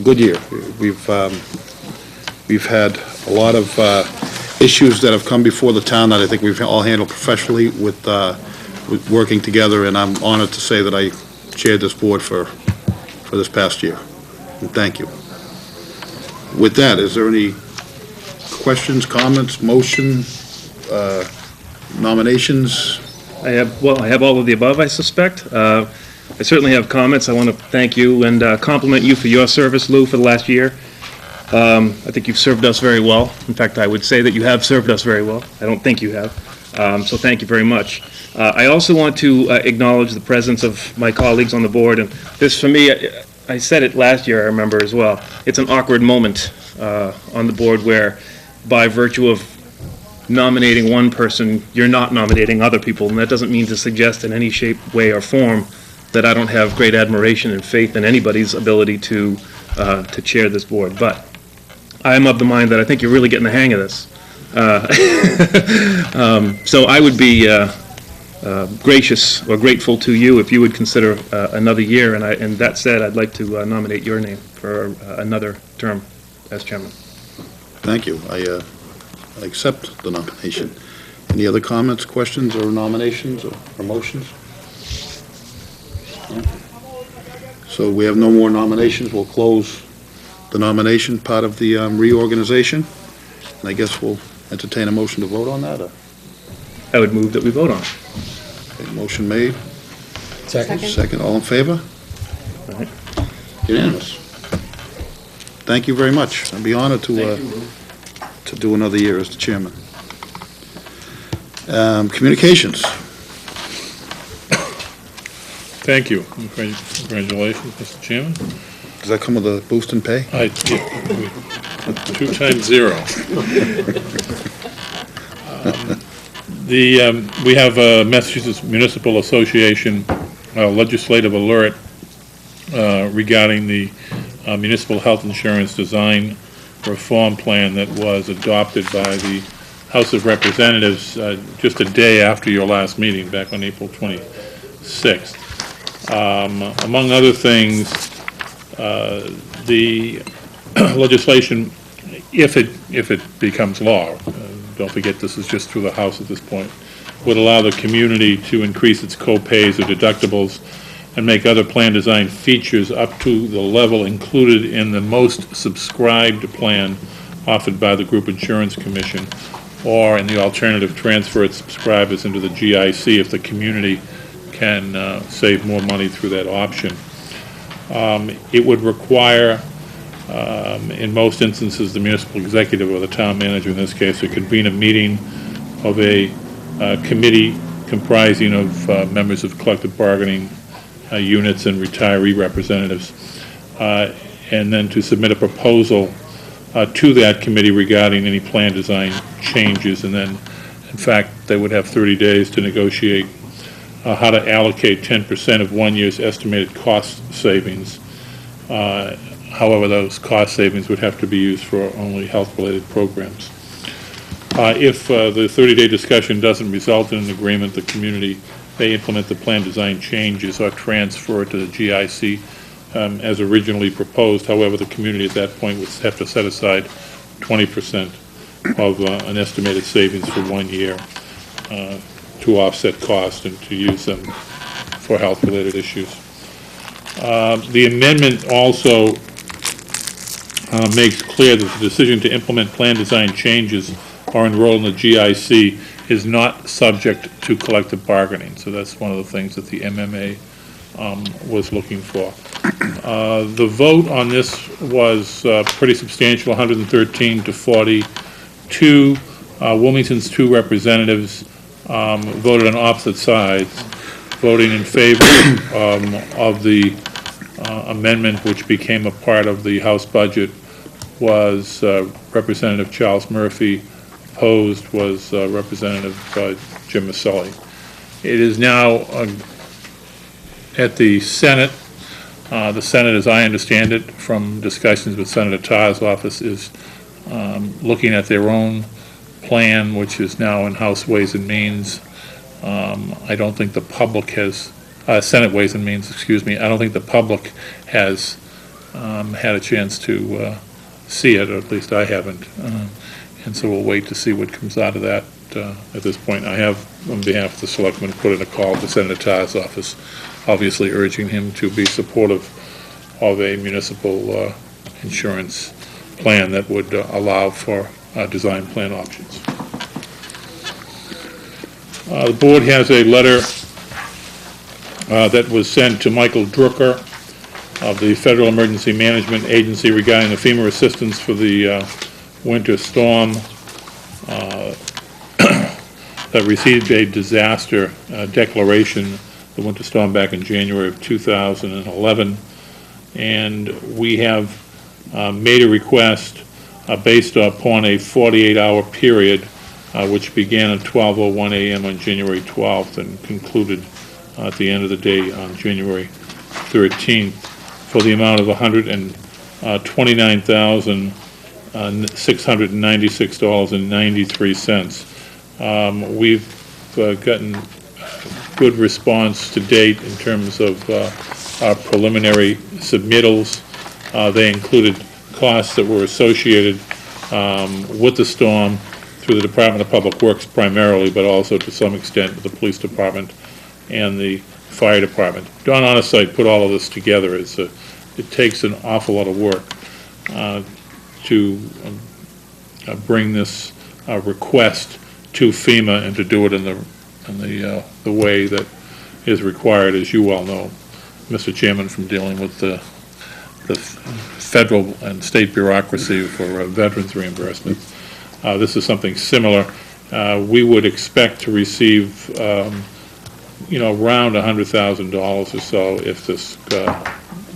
good year. We've had a lot of issues that have come before the town that I think we've all handled professionally with working together, and I'm honored to say that I chaired this board for this past year. And thank you. With that, is there any questions, comments, motion, nominations? I have all of the above, I suspect. I certainly have comments. I want to thank you and compliment you for your service, Lou, for the last year. I think you've served us very well. In fact, I would say that you have served us very well. I don't think you have. So thank you very much. I also want to acknowledge the presence of my colleagues on the board. And this, for me, I said it last year, I remember as well. It's an awkward moment on the board where, by virtue of nominating one person, you're not nominating other people. And that doesn't mean to suggest in any shape, way, or form that I don't have great admiration and faith in anybody's ability to chair this board. But I am of the mind that I think you're really getting the hang of this. So I would be gracious or grateful to you if you would consider another year. And that said, I'd like to nominate your name for another term as chairman. Thank you. I accept the nomination. Any other comments, questions, or nominations, or motions? No? So we have no more nominations. We'll close the nomination part of the reorganization. And I guess we'll entertain a motion to vote on that, or? I would move that we vote on it. Okay, motion made. Second. Second, all in favor? All right. Unanimous. Thank you very much. I'd be honored to do another year as the chairman. Communications. Thank you. Congratulations, Mr. Chairman. Does that come with a boost in pay? 2 times 0. We have a Massachusetts Municipal Association legislative alert regarding the municipal health insurance design reform plan that was adopted by the House of Representatives just a day after your last meeting, back on April 26th. Among other things, the legislation, if it becomes law, don't forget this is just through the House at this point, would allow the community to increase its co-pays or deductibles and make other plan design features up to the level included in the most subscribed plan offered by the Group Insurance Commission, or in the alternative, transfer its subscribers into the GIC if the community can save more money through that option. It would require, in most instances, the municipal executive or the town manager, in this case, to convene a meeting of a committee comprising of members of collective bargaining units and retiree representatives, and then to submit a proposal to that committee regarding any plan design changes, and then, in fact, they would have 30 days to negotiate how to allocate 10% of 1 year's estimated cost savings. However, those cost savings would have to be used for only health-related programs. If the 30-day discussion doesn't result in an agreement, the community may implement the plan design changes or transfer it to the GIC as originally proposed. However, the community at that point would have to set aside 20% of an estimated savings for 1 year to offset costs and to use them for health-related issues. The amendment also makes clear that the decision to implement plan design changes or enroll in the GIC is not subject to collective bargaining. So that's one of the things that the MMA was looking for. The vote on this was pretty substantial, 113 to 42. Wilmington's 2 representatives voted on opposite sides, voting in favor of the amendment which became a part of the House budget was Representative Charles Murphy. Opposed was Representative Jim Maselli. It is now at the Senate. The Senate, as I understand it, from discussions with Senator Tarr's office, is looking at their own plan, which is now in House Ways and Means. I don't think the public has, Senate Ways and Means, excuse me, I don't think the public has had a chance to see it, or at least I haven't. And so we'll wait to see what comes out of that at this point. I have, on behalf of the Selectmen, put in a call to Senator Tarr's office, obviously urging him to be supportive of a municipal insurance plan that would allow for design plan options. The board has a letter that was sent to Michael Drucker of the Federal Emergency Management Agency regarding the FEMA assistance for the winter storm that received a disaster declaration, the winter storm back in January of 2011. And we have made a request based upon a 48-hour period which began at 12:01 a.m. on January 12th and concluded at the end of the day on January 13th for the amount of $129,696.93. We've gotten good response to date in terms of our preliminary submittals. They included costs that were associated with the storm through the Department of Public Works primarily, but also to some extent with the Police Department and the Fire Department. Don Onesite put all of this together. It takes an awful lot of work to bring this request to FEMA and to do it in the way that is required, as you well know, Mr. Chairman, from dealing with the federal and state bureaucracy for veterans reimbursement. This is something similar. We would expect to receive, around $100,000 or so if this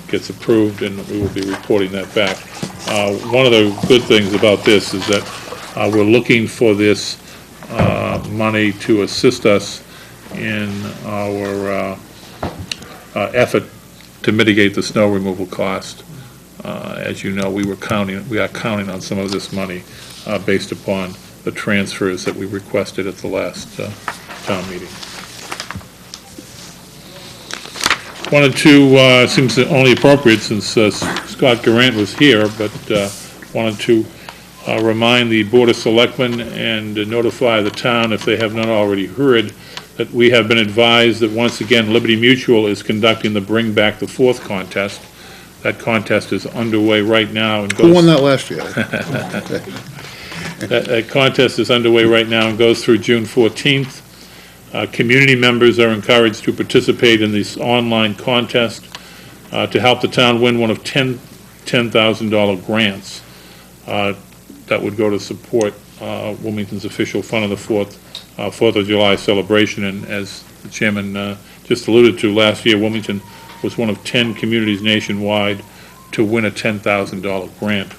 gets approved, and we will be reporting that back. One of the good things about this is that we're looking for this money to assist us in our effort to mitigate the snow removal cost. As you know, we are counting on some of this money based upon the transfers that we requested at the last town meeting. Wanted to, seems only appropriate since Scott Durant was here, but wanted to remind the Board of Selectmen and notify the town, if they have not already heard, that we have been advised that once again Liberty Mutual is conducting the Bring Back the Fourth contest. That contest is underway right now. And Who won that last year? That contest is underway right now and goes through June 14th. Community members are encouraged to participate in this online contest to help the town win one of $10,000 grants that would go to support Wilmington's official Fun of the 4th of July celebration. And as the chairman just alluded to, last year Wilmington was one of 10 communities nationwide to win a $10,000 grant.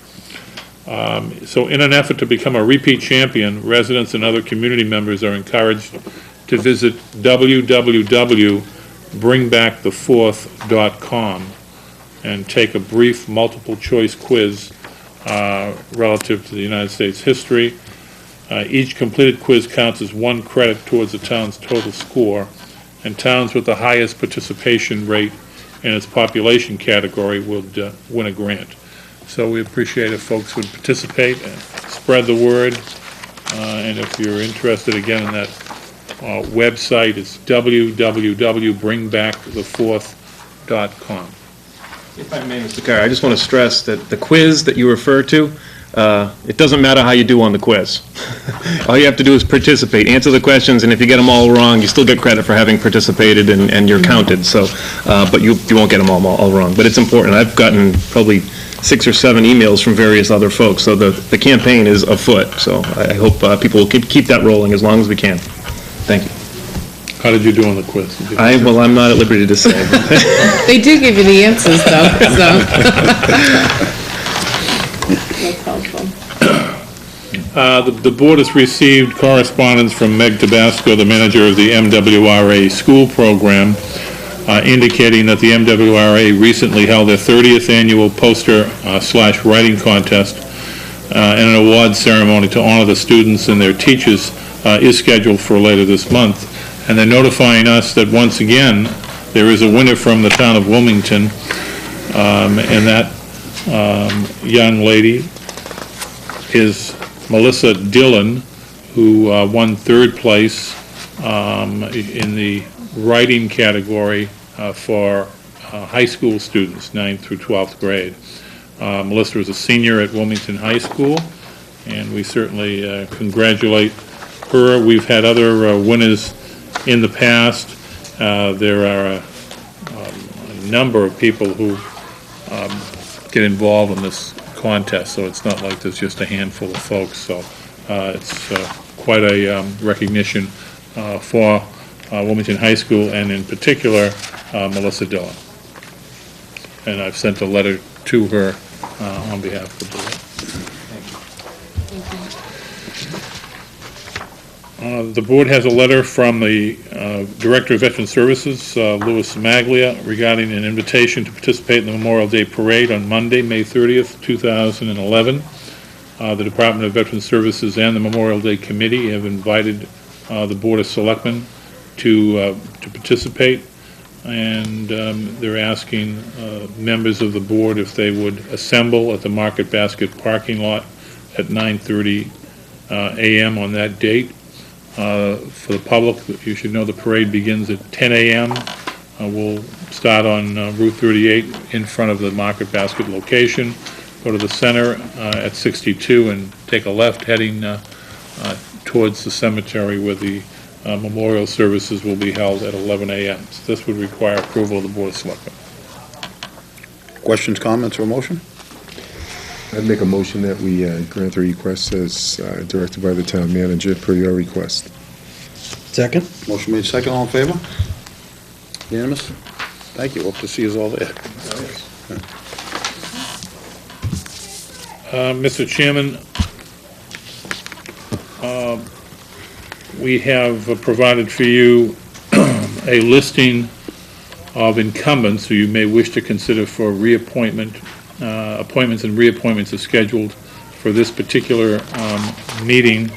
So in an effort to become a repeat champion, residents and other community members are encouraged to visit www.bringbackthefourth.com and take a brief multiple choice quiz relative to the United States history. Each completed quiz counts as 1 credit towards the town's total score, and towns with the highest participation rate in its population category would win a grant. So we appreciate if folks would participate and spread the word. And if you're interested, again, in that website, it's www.bringbackthefourth.com. If I may, Mr. Carr, I just want to stress that the quiz that you refer to, it doesn't matter how you do on the quiz. All you have to do is participate, answer the questions, and if you get them all wrong, you still get credit for having participated and you're counted, so, but you won't get them all wrong. But it's important. I've gotten probably 6 or 7 emails from various other folks, so the campaign is afoot, so I hope people will keep that rolling as long as we can. Thank you. How did you do on the quiz? Well, I'm not at liberty to say. They do give you the answers, though, so. That's helpful. The board has received correspondence from Meg Tabasco, the manager of the MWRA school program, indicating that the MWRA recently held their 30th annual poster/writing contest, and an award ceremony to honor the students and their teachers is scheduled for later this month. And they're notifying us that once again, there is a winner from the town of Wilmington, and that young lady is Melissa Dillon, who won 3rd place in the writing category for high school students, 9th through 12th grade. Melissa is a senior at Wilmington High School, and we certainly congratulate her. We've had other winners in the past. There are a number of people who get involved in this contest, so it's not like there's just a handful of folks. So it's quite a recognition for Wilmington High School, and in particular, Melissa Dillon. And I've sent a letter to her on behalf of the board. The board has a letter from the Director of Veteran Services, Louis Maglia, regarding an invitation to participate in the Memorial Day Parade on Monday, May 30th, 2011. The Department of Veteran Services and the Memorial Day Committee have invited the Board of Selectmen to participate, and they're asking members of the board if they would assemble at the Market Basket parking lot at 9:30 a.m. on that date. For the public, you should know the parade begins at 10 a.m. We'll start on Route 38 in front of the Market Basket location, go to the center at 62 and take a left heading towards the cemetery where the memorial services will be held at 11 a.m. So this would require approval of the Board of Selectmen. Questions, comments, or motion? I'd make a motion that we grant the request as directed by the town manager per your request. Second? Motion made second, all in favor? Unanimous? Thank you, hope to see you all there. Mr. Chairman, we have provided for you a listing of incumbents who you may wish to consider for reappointment. Appointments and reappointments are scheduled for this particular meeting,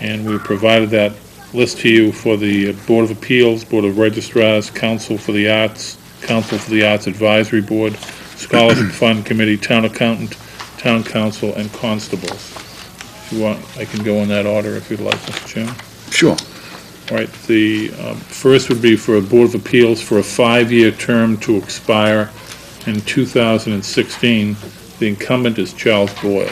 and we provided that list to you for the Board of Appeals, Board of Registrars, Council for the Arts, Council for the Arts Advisory Board, Scholarship Fund Committee, Town Accountant, Town Council, and Constables. If you want, I can go in that order if you'd like, Mr. Chairman. Sure. All right, the first would be for a Board of Appeals for a 5-year term to expire in 2016. The incumbent is Charles Boyle.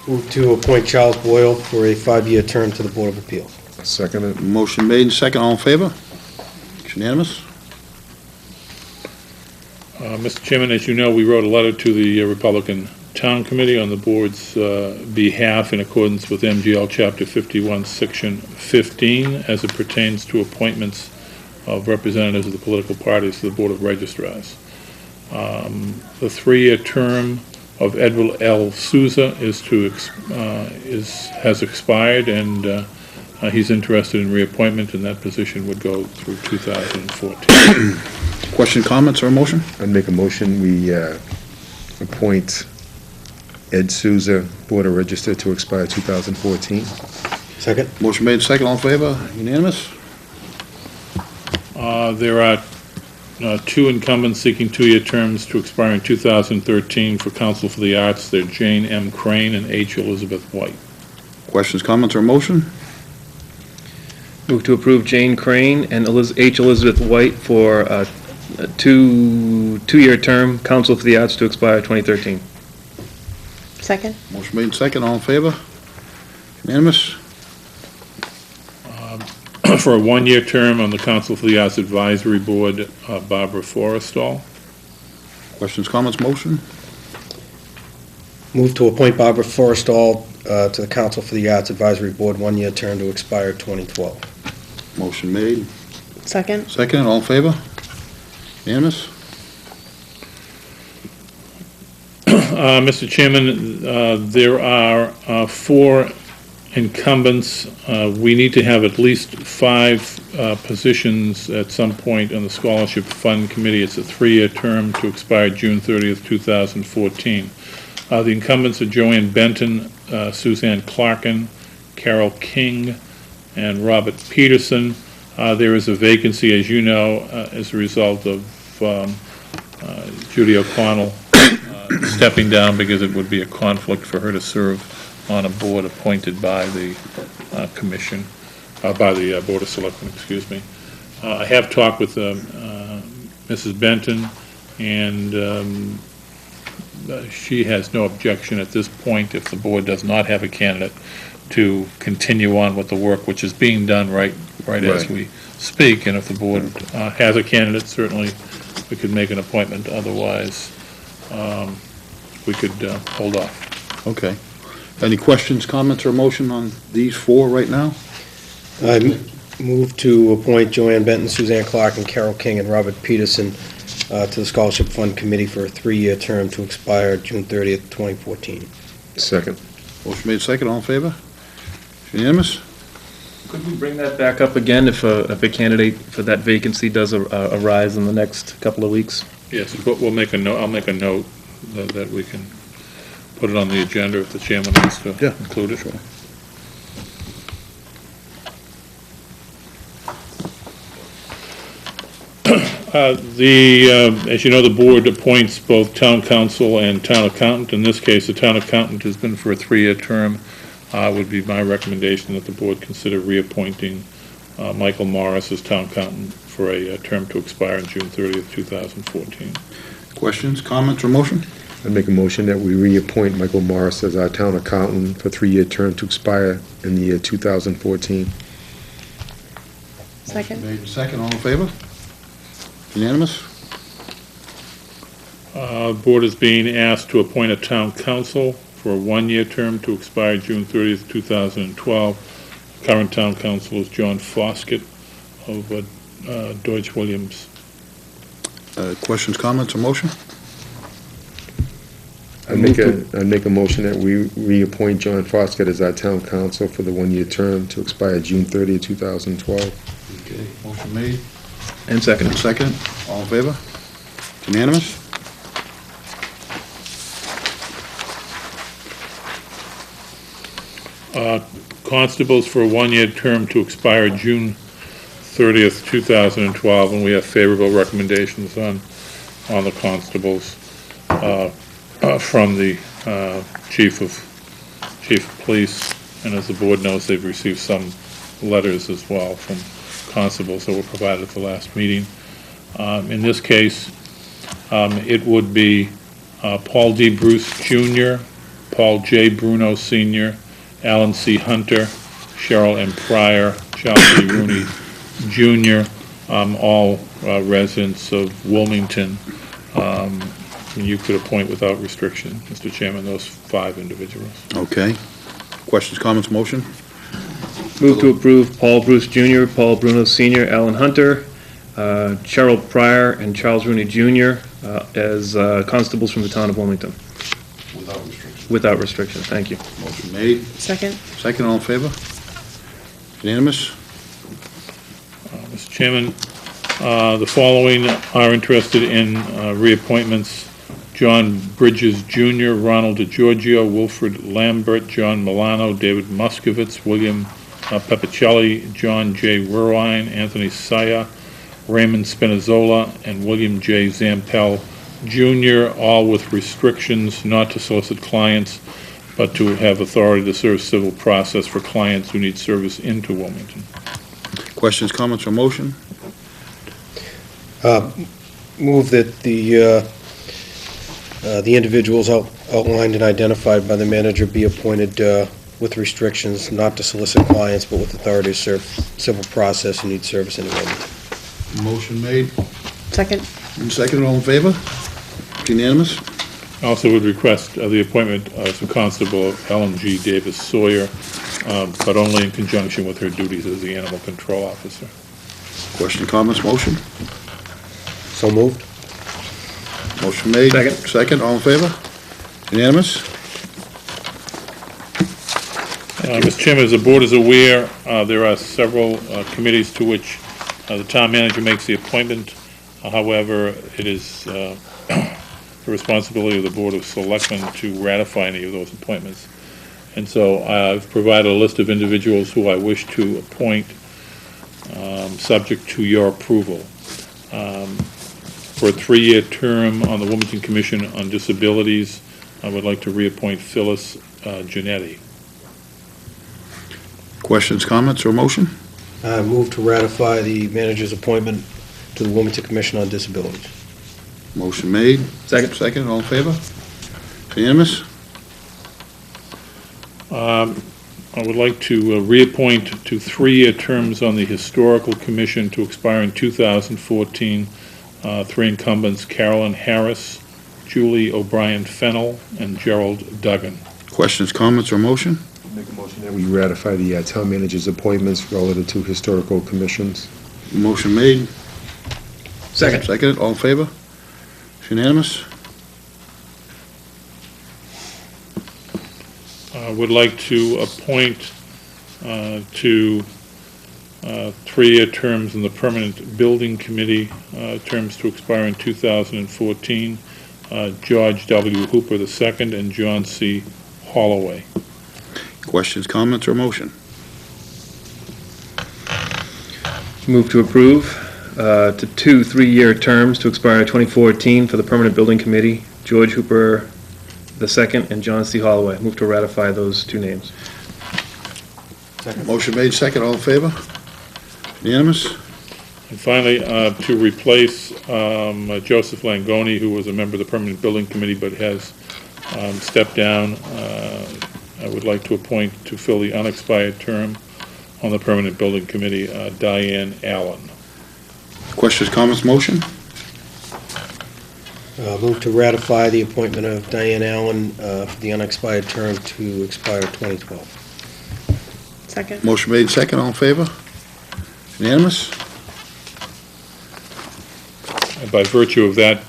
Move to appoint Charles Boyle for a 5-year term to the Board of Appeals. Second it. Motion made and second, all in favor? It's unanimous? Mr. Chairman, as you know, we wrote a letter to the Republican Town Committee on the board's behalf in accordance with MGL Chapter 51, Section 15, as it pertains to appointments of representatives of the political parties to the Board of Registrars. The 3-year term of Edward L. Souza has expired, and he's interested in reappointment, and that position would go through 2014. Question, comments, or a motion? I'd make a motion, we appoint Ed Souza, Board of Register, to expire 2014. Second? Motion made second, all in favor? Unanimous? There are 2 incumbents seeking 2-year terms to expire in 2013 for Council for the Arts. They're Jane M. Crane and H. Elizabeth White. Questions, comments, or a motion? Move to approve Jane Crane and H. Elizabeth White for two-year term, Council for the Arts to expire 2013. Second? Motion made and second, all in favor? Unanimous? For a one-year term on the Council for the Arts Advisory Board, Barbara Forrestall. Questions, comments, motion? Move to appoint Barbara Forrestall to the Council for the Arts Advisory Board, one-year term to expire 2012. Motion made, Second? second, all in favor? Unanimous? Mr. Chairman, there are 4 incumbents. We need to have at least 5 positions at some point on the Scholarship Fund Committee. It's a 3-year term to expire June 30th, 2014. The incumbents are Joanne Benton, Suzanne Clarkin, Carol King, and Robert Peterson. There is a vacancy, as you know, as a result of Judy O'Connell stepping down because it would be a conflict for her to serve on a board appointed by the commission, by the Board of Selectmen, excuse me. I have talked with Mrs. Benton, and she has no objection at this point, if the board does not have a candidate, to continue on with the work which is being done right as we speak. And if the board has a candidate, certainly we could make an appointment. Otherwise, we could hold off. Okay. Any questions, comments, or motion on these 4 right now? I move to appoint Joanne Benton, Suzanne Clark, and Carol King, and Robert Peterson to the Scholarship Fund Committee for a 3-year term to expire June 30th, 2014. Second. Motion made second, all in favor? Unanimous? Could we bring that back up again if a candidate for that vacancy does arise in the next couple of weeks? Yes, but we'll make a note, I'll make a note that we can put it on the agenda if the chairman wants to include it. As you know, the board appoints both town council and town accountant. In this case, the town accountant has been for a 3-year term. Would be my recommendation that the board consider reappointing Michael Morris as town accountant for a term to expire on June 30th, 2014. Questions, comments, or motion? I make a motion that we reappoint Michael Morris as our town accountant for a 3-year term to expire in the year 2014. Second? Made and second, all in favor? Unanimous? Board is being asked to appoint a town council for a 1-year term to expire June 30th, 2012. Current town council is John Foskett of Deutsch Williams. Questions, comments, or motion? I make a motion that we reappoint John Foskett as our town council for the 1-year term to expire June 30th, 2012. Okay, motion made. And second. Second, all in favor? Unanimous? Constables for a 1-year term to expire June 30th, 2012, and we have favorable recommendations on the constables from the chief of police, and as the board knows, they've received some letters as well from constables that were provided at the last meeting. In this case, it would be Paul D. Bruce Jr., Paul J. Bruno Sr., Alan C. Hunter, Cheryl M. Pryor, Charles D. Rooney Jr., all residents of Wilmington. You could appoint without restriction, Mr. Chairman, those 5 individuals. Okay. Questions, comments, motion? Move to approve Paul Bruce Jr., Paul Bruno Sr., Alan Hunter, Cheryl Pryor, and Charles Rooney Jr. As constables from the town of Wilmington. Without restriction. Without restriction, thank you. Motion made. Second? Second, all in favor? Unanimous? Mr. Chairman, the following are interested in reappointments: John Bridges Jr., Ronald DeGiorgio, Wilfred Lambert, John Milano, David Muskovitz, William Pepicelli, John J. Ruine, Anthony Saya, Raymond Spinazzola, and William J. Zampel Jr., all with restrictions not to solicit clients, but to have authority to serve civil process for clients who need service into Wilmington. Questions, comments, or motion? move that the individuals outlined and identified by the manager be appointed with restrictions not to solicit clients, but with authority to serve civil process and need service in Wilmington. Motion made. Second. And second, all in favor? Unanimous? Also would request the appointment as a constable of Ellen G. Davis Sawyer, but only in conjunction with her duties as the animal control officer. Question, comments, motion? So moved. Motion made. Second. Second, all in favor? Unanimous? Mr. Chairman, as the board is aware, there are several committees to which the town manager makes the appointment. However, it is the responsibility of the Board of Selectmen to ratify any of those appointments. And so I've provided a list of individuals who I wish to appoint, subject to your approval. For a 3-year term on the Wilmington Commission on Disabilities, I would like to reappoint Phyllis Genetti. Questions, comments, or motion? Move to ratify the manager's appointment to the Wilmington Commission on Disabilities. Motion made. Second. Second, all in favor? Unanimous? I would like to reappoint to 3-year terms on the Historical Commission to expire in 2014. 3 incumbents, Carolyn Harris, Julie O'Brien Fennell, and Gerald Duggan. Questions, comments, or motion? Make a motion that we ratify the town manager's appointments relative to historical commissions. Motion made. Second. Second, all in favor? Unanimous? I would like to appoint to 3-year terms in the Permanent Building Committee, terms to expire in 2014, George W. Hooper II and John C. Holloway. Questions, comments, or motion? Move to approve to 2 3-year terms to expire 2014 for the Permanent Building Committee, George Hooper II and John C. Holloway. Move to ratify those 2 names. Motion made, second, all in favor? Unanimous? And finally, to replace Joseph Langoni, who was a member of the Permanent Building Committee but has stepped down, I would like to appoint to fill the unexpired term on the Permanent Building Committee, Diane Allen. Questions, comments, motion? Move to ratify the appointment of Diane Allen for the unexpired term to expire 2012. Second. Motion made, second, all in favor? Unanimous? By virtue of that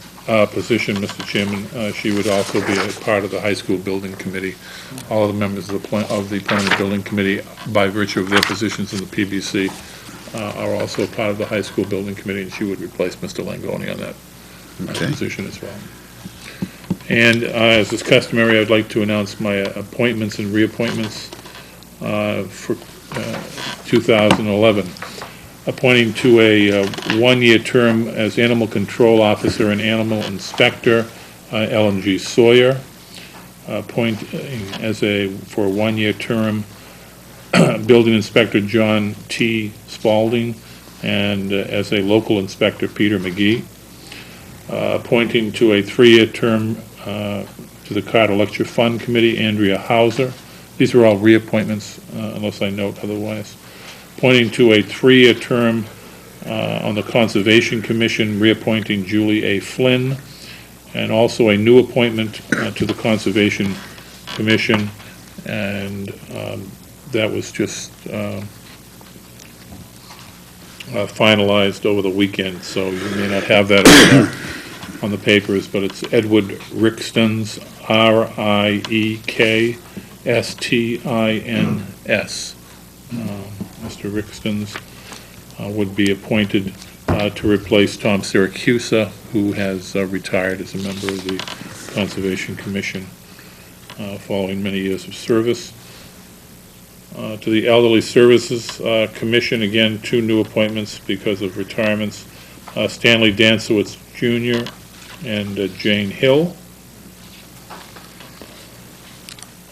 position, Mr. Chairman, she would also be a part of the High School Building Committee. All of the members of the Permanent Building Committee, by virtue of their positions in the PBC, are also part of the High School Building Committee, and she would replace Mr. Langoni on that position as well. And as is customary, I'd like to announce my appointments and reappointments for 2011. Appointing to a 1-year term as Animal Control Officer and Animal Inspector, Ellen G. Sawyer. Appointing for a 1-year term, Building Inspector John T. Spalding, and as a local inspector, Peter McGee. Appointing to a 3-year term to the Carter Lecture Fund Committee, Andrea Hauser. These are all reappointments, unless I note otherwise. Appointing to a 3-year term on the Conservation Commission, reappointing Julie A. Flynn, and also a new appointment to the Conservation Commission, and that was just finalized over the weekend, so you may not have that on the papers, but it's Edward Rickstons, R-I-E-K-S-T-I-N-S. Mr. Rickstons would be appointed to replace Tom Syracusa, who has retired as a member of the Conservation Commission following many years of service. To the Elderly Services Commission, again, 2 new appointments because of retirements. Stanley Dansowitz Jr. and Jane Hill.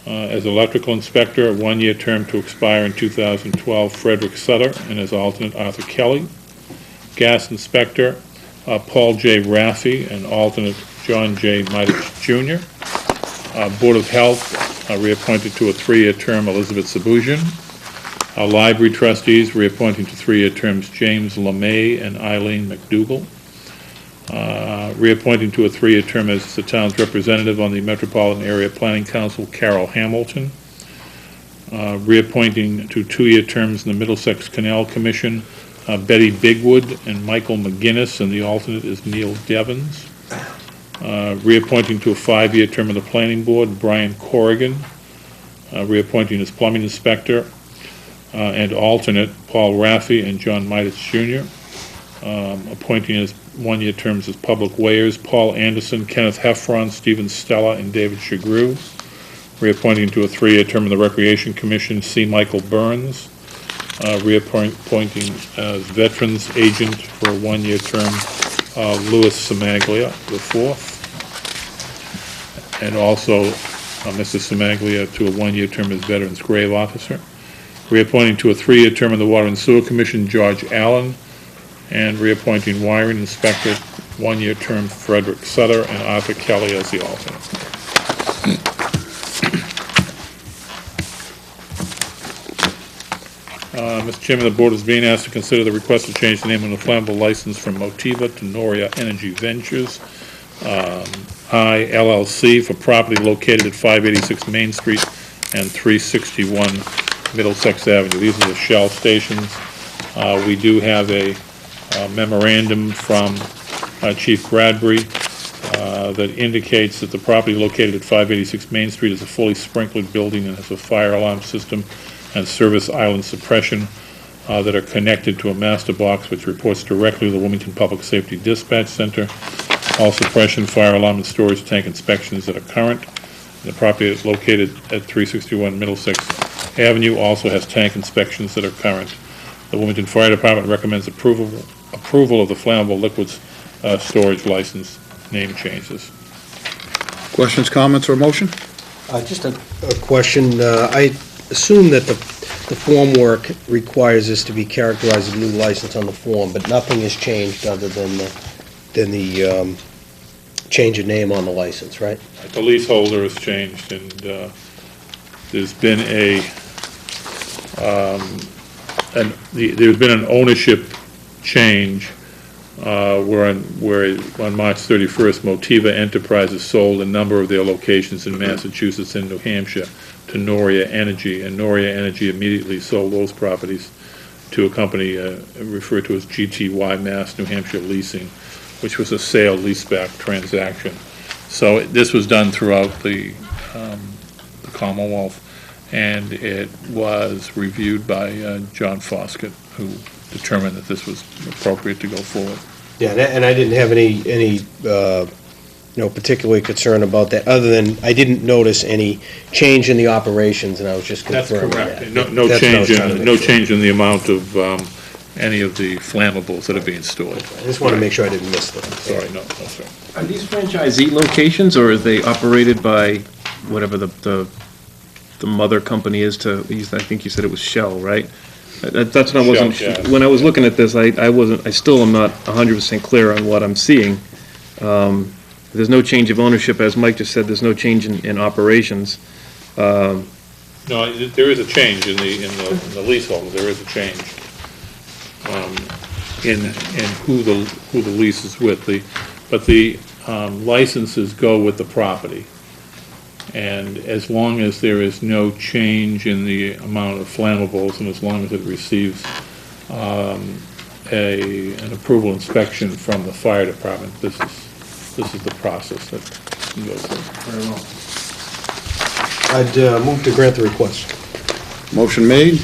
As electrical inspector, a 1-year term to expire in 2012, Frederick Sutter, and as alternate, Arthur Kelly. Gas inspector, Paul J. Raffi, and alternate John J. Midas Jr. Board of Health, reappointed to a 3-year term Elizabeth Sabusian. Library trustees, reappointing to 3-year terms James LeMay and Eileen McDougall. Reappointing to a 3-year term as the town's representative on the Metropolitan Area Planning Council, Carol Hamilton. Reappointing to 2-year terms in the Middlesex Canal Commission, Betty Bigwood and Michael McGinnis, and the alternate is Neil Devens. Reappointing to a 5-year term of the Planning Board, Brian Corrigan. Reappointing as Plumbing Inspector, and alternate Paul Raffi and John Midas Jr. Appointing as 1-year terms as Public Weighers, Paul Anderson, Kenneth Heffron, Stephen Stella, and David Chagru. Reappointing to a 3-year term of the Recreation Commission, C. Michael Burns. Reappointing as Veterans Agent for a 1-year term, Louis Semaglia IV. And also Mr. Semaglia to a 1-year term as Veterans Grave Officer. Reappointing to a 3-year term of the Water and Sewer Commission, George Allen. And reappointing Wiring Inspector, 1-year term, Frederick Sutter, and Arthur Kelly as the alternate. Mr. Chairman, the board is being asked to consider the request to change the name of the flammable license from Motiva to Noria Energy Ventures, I LLC, for property located at 586 Main Street and 361 Middlesex Avenue. These are the Shell stations. We do have a memorandum from Chief Bradbury that indicates that the property located at 586 Main Street is a fully sprinkled building and has a fire alarm system and service island suppression that are connected to a master box which reports directly to the Wilmington Public Safety Dispatch Center. All suppression, fire alarm, and storage tank inspections that are current. The property is located at 361 Middlesex Avenue also has tank inspections that are current. The Wilmington Fire Department recommends approval of the flammable liquids storage license name changes. Questions, comments, or motion? Just a question. I assume that the form work requires this to be characterized as a new license on the form, but nothing has changed other than the change of name on the license, right? The leaseholder has changed, and there's been there's been an ownership change where on March 31st, Motiva Enterprises sold a number of their locations in Massachusetts and New Hampshire to Noria Energy, and Noria Energy immediately sold those properties to a company referred to as GTY Mass New Hampshire Leasing, which was a sale leaseback transaction. So this was done throughout the Commonwealth, and it was reviewed by John Foskett, who determined that this was appropriate to go forward. Yeah, and I didn't have any particularly concern about that, other than I didn't notice any change in the operations, and I was just confirming that. That's correct. No change in the amount of any of the flammables that are being stored. I just want to make sure I didn't miss them. Sorry, no, sir. Are these franchisee locations, or are they operated by whatever the mother company is to, I think you said it was Shell, right? That's what I wasn't, Shell, yeah. When I was looking at this, I still am not 100% clear on what I'm seeing. There's no change of ownership, as Mike just said, there's no change in operations. No, there is a change in the leasehold. There is a change in who the lease is with. But the licenses go with the property. And as long as there is no change in the amount of flammables, and as long as it receives an approval inspection from the fire department, this is the process that goes through. Very well. I'd move to grant the request. Motion made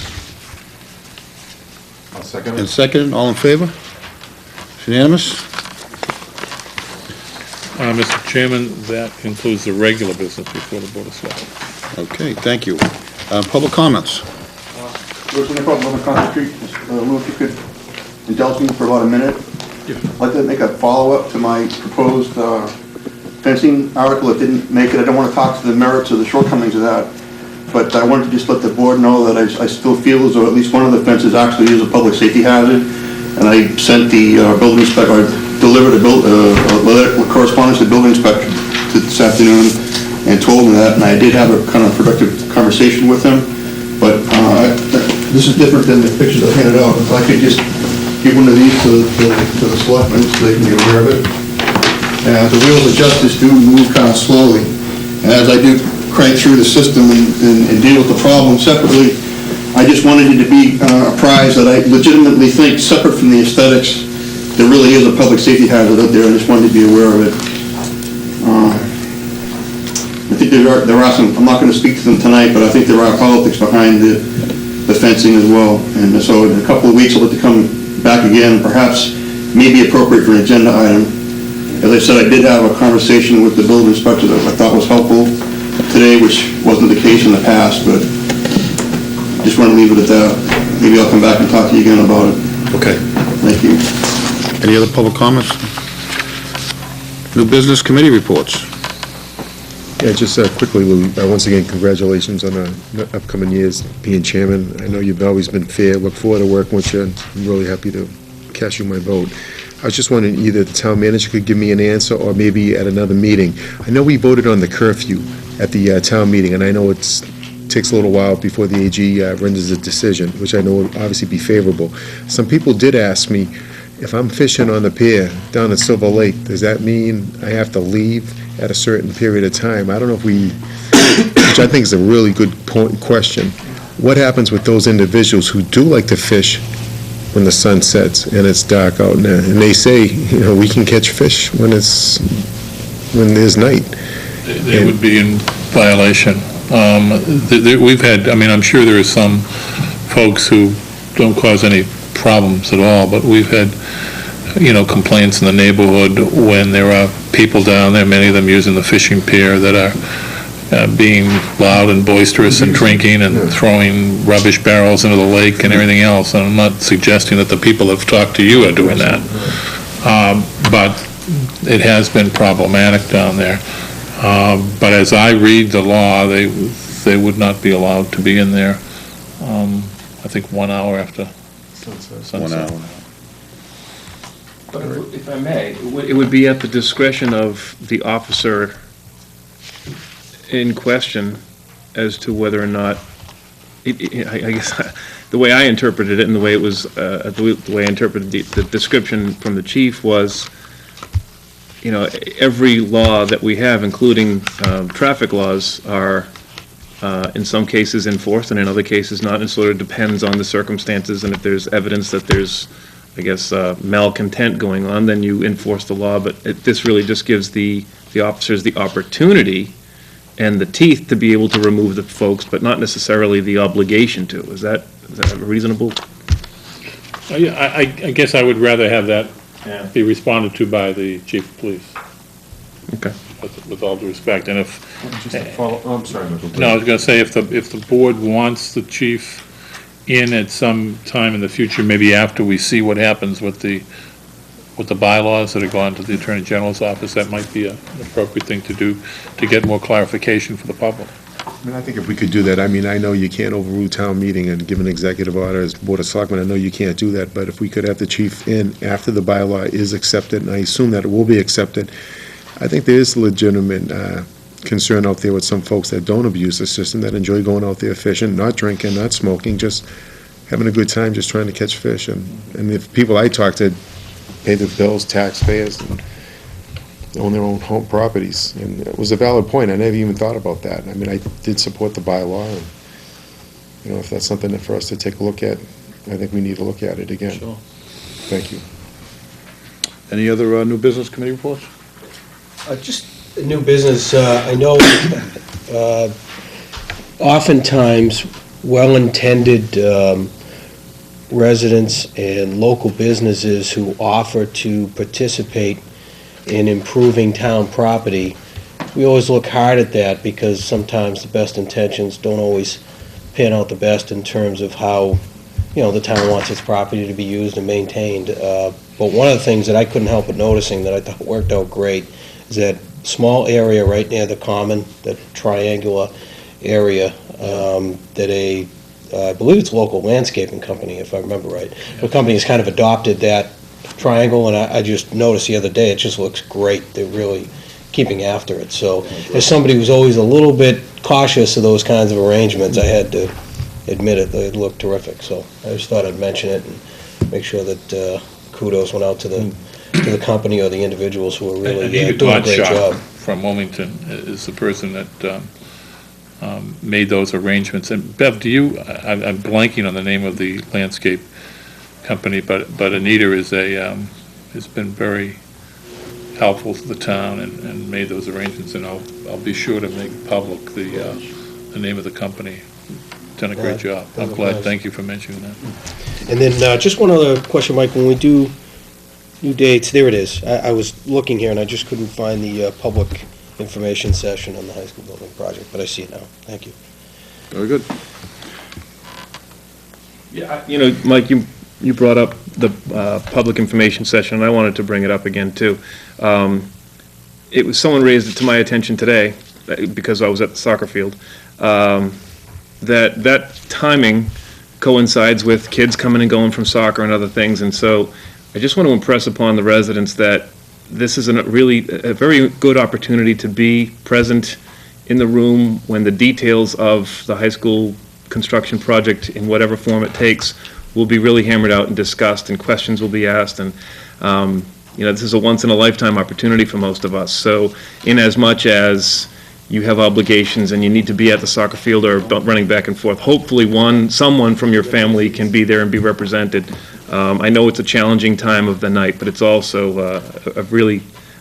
I'll second and seconded. All in favor? It's unanimous. Mr. Chairman, that concludes the regular business before the Board of Selectmen. Okay, thank you. Public comments? Lewis, when I brought 11 Concord Street, Lou, if you could indulge me for about a minute. I'd like to make a follow-up to my proposed fencing article. It didn't make it. I don't want to talk to the merits or the shortcomings of that, but I wanted to just let the board know that I still feel as though at least one of the fences actually is a public safety hazard, and I sent the building inspector, delivered a letter of correspondence to the building inspector this afternoon and told him that, and I did have a kind of productive conversation with him, but this is different than the pictures I handed out. If I could just give one of these to the selectmen so they can get aware of it. And the wheels of justice do move kind of slowly. And as I do crank through the system and deal with the problem separately, I just wanted you to be apprised that I legitimately think, separate from the aesthetics, there really is a public safety hazard out there. I just wanted to be aware of it. I think there are some, I'm not going to speak to them tonight, but I think there are politics behind the fencing as well. And so in a couple of weeks, I'll have to come back again, perhaps maybe appropriate for an agenda item. As I said, I did have a conversation with the building inspector that I thought was helpful today, which wasn't the case in the past, but just want to leave it at that. Maybe I'll come back and talk to you again about it. Okay. Thank you. Any other public comments? New business committee reports. Yeah, just quickly, Lou, once again, congratulations on the upcoming years being chairman. I know you've always been fair. Look forward to working with you. I'm really happy to cast you my vote. I was just wondering, either the town manager could give me an answer, or maybe at another meeting. I know we voted on the curfew at the town meeting, and I know it takes a little while before the AG renders a decision, which I know will obviously be favorable. Some people did ask me, if I'm fishing on the pier down at Silver Lake, does that mean I have to leave at a certain period of time? I don't know if which I think is a really good question. What happens with those individuals who do like to fish when the sun sets and it's dark out there? And they say, we can catch fish when there's night. They would be in violation. We've had, I'm sure there are some folks who don't cause any problems at all, but we've had, complaints in the neighborhood when there are people down there, many of them using the fishing pier, that are being loud and boisterous and drinking and throwing rubbish barrels into the lake and everything else. And I'm not suggesting that the people that have talked to you are doing that, but it has been problematic down there. But as I read the law, they would not be allowed to be in there, I think 1 hour after sunset. 1 hour. But if I may, it would be at the discretion of the officer in question as to whether or not, I guess, the way I interpreted it and the way it was, the way I interpreted the description from the chief was, every law that we have, including traffic laws, are in some cases enforced and in other cases not, and sort of depends on the circumstances, and if there's evidence that there's, I guess, malcontent going on, then you enforce the law. But this really just gives the officers the opportunity and the teeth to be able to remove the folks, but not necessarily the obligation to. Is that reasonable? Yeah, I guess I would rather have that be responded to by the chief of police. Okay. With all due respect, and if... Just a follow, I'm sorry, Mr. No, I was going to say, if the board wants the chief in at some time in the future, maybe after we see what happens with the bylaws that are gone to the Attorney General's office, that might be an appropriate thing to do to get more clarification for the public. I think if we could do that, I know you can't overrule town meeting and give an executive order as Board of Selectmen. I know you can't do that, but if we could have the chief in after the bylaw is accepted, and I assume that it will be accepted, I think there is legitimate concern out there with some folks that don't abuse the system, that enjoy going out there fishing, not drinking, not smoking, just having a good time, just trying to catch fish. And if people I talk to pay their bills, taxpayers, and own their own home properties. And it was a valid point. I never even thought about that. I did support the bylaw, and, if that's something for us to take a look at, I think we need to look at it again. Sure. Thank you. Any other new business committee reports? Just new business, I know oftentimes well-intended residents and local businesses who offer to participate in improving town property, we always look hard at that because sometimes the best intentions don't always pan out the best in terms of how, the town wants its property to be used and maintained. But one of the things that I couldn't help but noticing that I thought worked out great is that small area right near the common, that triangular area, that I believe it's a local landscaping company, if I remember right. The company has kind of adopted that triangle, and I just noticed the other day, it just looks great. They're really keeping after it. So as somebody who's always a little bit cautious of those kinds of arrangements, I had to admit it, they look terrific. So I just thought I'd mention it and make sure that kudos went out to the company or the individuals who are really doing a great job. From Wilmington is the person that made those arrangements. And Bev, I'm blanking on the name of the landscape company, but Anita has been very helpful to the town and made those arrangements, and I'll be sure to make public the name of the company. Done a great job. I'm glad. Thank you for mentioning that. And then just one other question, Mike. When we do new dates, there it is. I was looking here and I just couldn't find the public information session on the high school building project, but I see it now. Thank you. Very good. Yeah, Mike, you brought up the public information session, and I wanted to bring it up again, too. Someone raised it to my attention today, because I was at the soccer field, that timing coincides with kids coming and going from soccer and other things, and so I just want to impress upon the residents that this is a very good opportunity to be present in the room when the details of the high school construction project, in whatever form it takes, will be really hammered out and discussed, and questions will be asked, and this is a once-in-a-lifetime opportunity for most of us. So in as much as you have obligations and you need to be at the soccer field or running back and forth, hopefully someone from your family can be there and be represented. I know it's a challenging time of the night, but it's also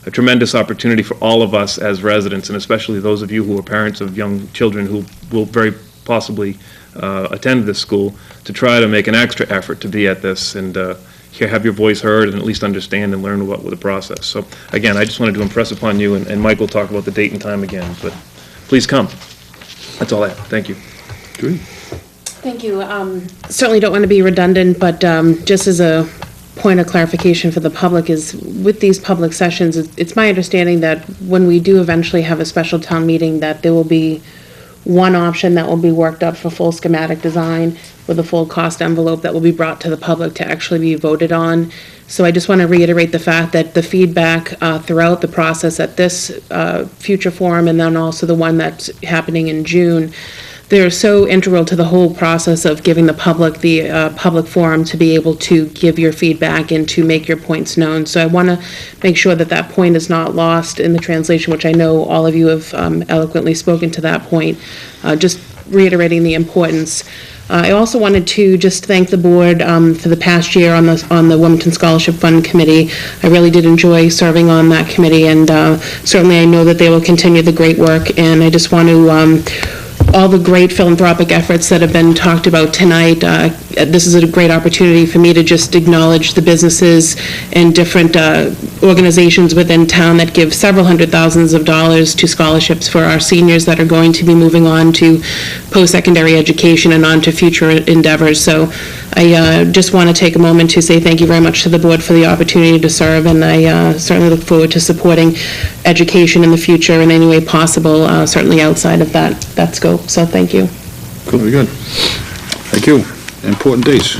a tremendous opportunity for all of us as residents, and especially those of you who are parents of young children who will very possibly attend this school, to try to make an extra effort to be at this and have your voice heard and at least understand and learn about the process. So again, I just wanted to impress upon you, and Mike will talk about the date and time again, but please come. That's all I have. Thank you. Good. Thank you. Certainly don't want to be redundant, but just as a point of clarification for the public is, with these public sessions, it's my understanding that when we do eventually have a special town meeting, that there will be one option that will be worked up for full schematic design with a full cost envelope that will be brought to the public to actually be voted on. So I just want to reiterate the fact that the feedback throughout the process at this future forum, and then also the one that's happening in June, they're so integral to the whole process of giving the public forum to be able to give your feedback and to make your points known. So I want to make sure that that point is not lost in the translation, which I know all of you have eloquently spoken to that point, just reiterating the importance. I also wanted to just thank the board for the past year on the Wilmington Scholarship Fund Committee. I really did enjoy serving on that committee, and certainly I know that they will continue the great work, and I just want to all the great philanthropic efforts that have been talked about tonight. This is a great opportunity for me to just acknowledge the businesses and different organizations within town that give several hundred thousands of dollars to scholarships for our seniors that are going to be moving on to post-secondary education and on to future endeavors. So I just want to take a moment to say thank you very much to the board for the opportunity to serve, and I certainly look forward to supporting education in the future in any way possible, certainly outside of that scope. So thank you. Very good. Thank you. Important dates.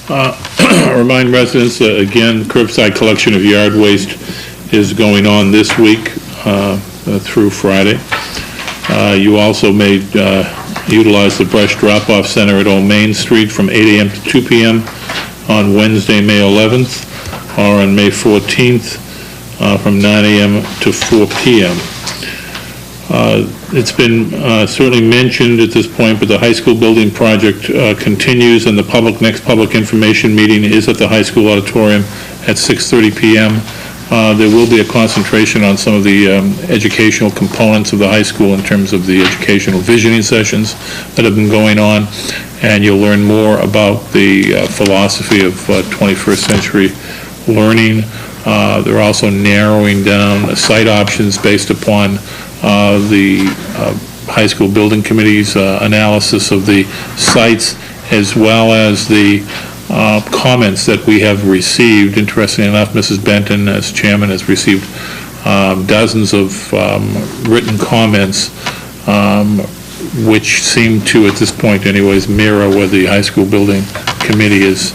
Remind residents, again, curbside collection of yard waste is going on this week through Friday. You also may utilize the brush drop-off center at Old Main Street from 8 a.m. to 2 p.m. on Wednesday, May 11th, or on May 14th from 9 a.m. to 4 p.m. It's been certainly mentioned at this point, but the high school building project continues, and the next public information meeting is at the high school auditorium at 6:30 p.m. There will be a concentration on some of the educational components of the high school in terms of the educational visioning sessions that have been going on, and you'll learn more about the philosophy of 21st century learning. They're also narrowing down site options based upon the high school building committee's analysis of the sites, as well as the comments that we have received. Interestingly enough, Mrs. Benton, as chairman, has received dozens of written comments, which seem to, at this point anyways, mirror where the high school building committee is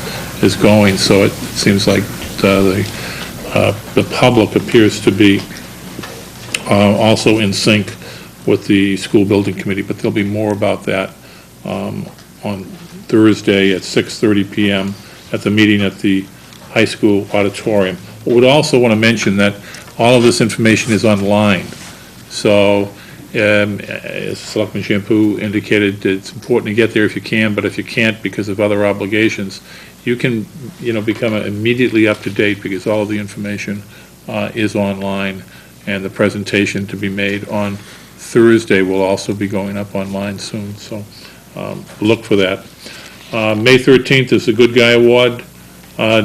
going. So it seems like the public appears to be also in sync with the school building committee, but there'll be more about that on Thursday at 6:30 PM at the meeting at the high school auditorium. I would also want to mention that all of this information is online. So, as Selectman Shampoo indicated, it's important to get there if you can, but if you can't because of other obligations, you can, become immediately up to date because all of the information is online, and the presentation to be made on Thursday will also be going up online soon. So, look for that. May 13th is the Good Guy Award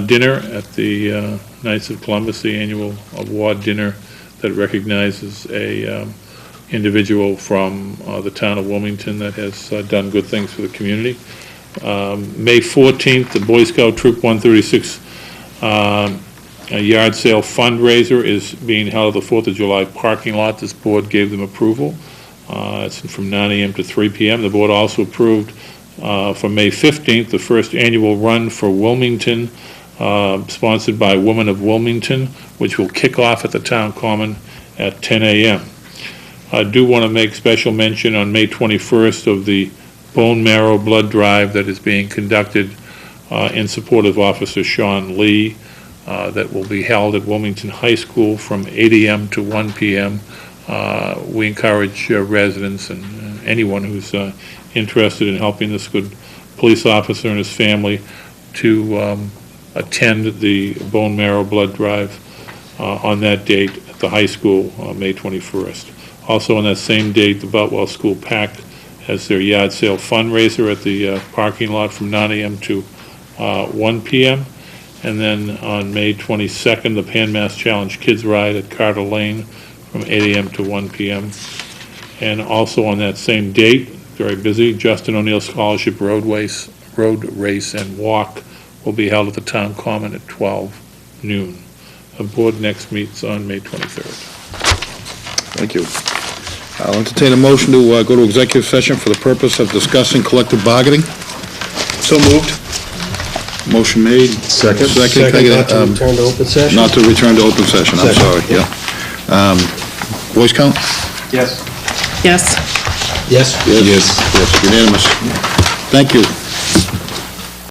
dinner at the Knights of Columbus, the annual award dinner that recognizes a individual from the town of Wilmington that has done good things for the community. May 14th, the Boy Scout Troop 136 a yard sale fundraiser is being held at the 4th of July parking lot. This board gave them approval. It's from 9 a.m. to 3 p.m. The board also approved for May 15th, the first annual run for Wilmington, sponsored by Women of Wilmington, which will kick off at the Town Common at 10 a.m. I do want to make special mention on May 21st of the bone marrow blood drive that is being conducted in support of Officer Sean Lee, that will be held at Wilmington High School from 8 a.m. to 1 p.m. We encourage residents and anyone who's interested in helping this good police officer and his family to attend the bone marrow blood drive on that date at the high school, May 21st. Also on that same date, the Boutwell School PAC has their yard sale fundraiser at the parking lot from 9 a.m. to 1 p.m. And then on May 22nd, the Pan Mass Challenge Kids Ride at Carter Lane from 8 a.m. to 1 p.m. And also on that same date, very busy, Justin O'Neill Scholarship Road Race and Walk will be held at the Town Common at 12 noon. The board next meets on May 23rd. Thank you. I'll entertain a motion to go to executive session for the purpose of discussing collective bargaining. So moved. Motion made. Second. Second, not to return to open session? Not to return to open session, I'm Second. sorry, yeah. Voice count? Yes. Yes. Yes? Yes. Yes, unanimous. Thank you.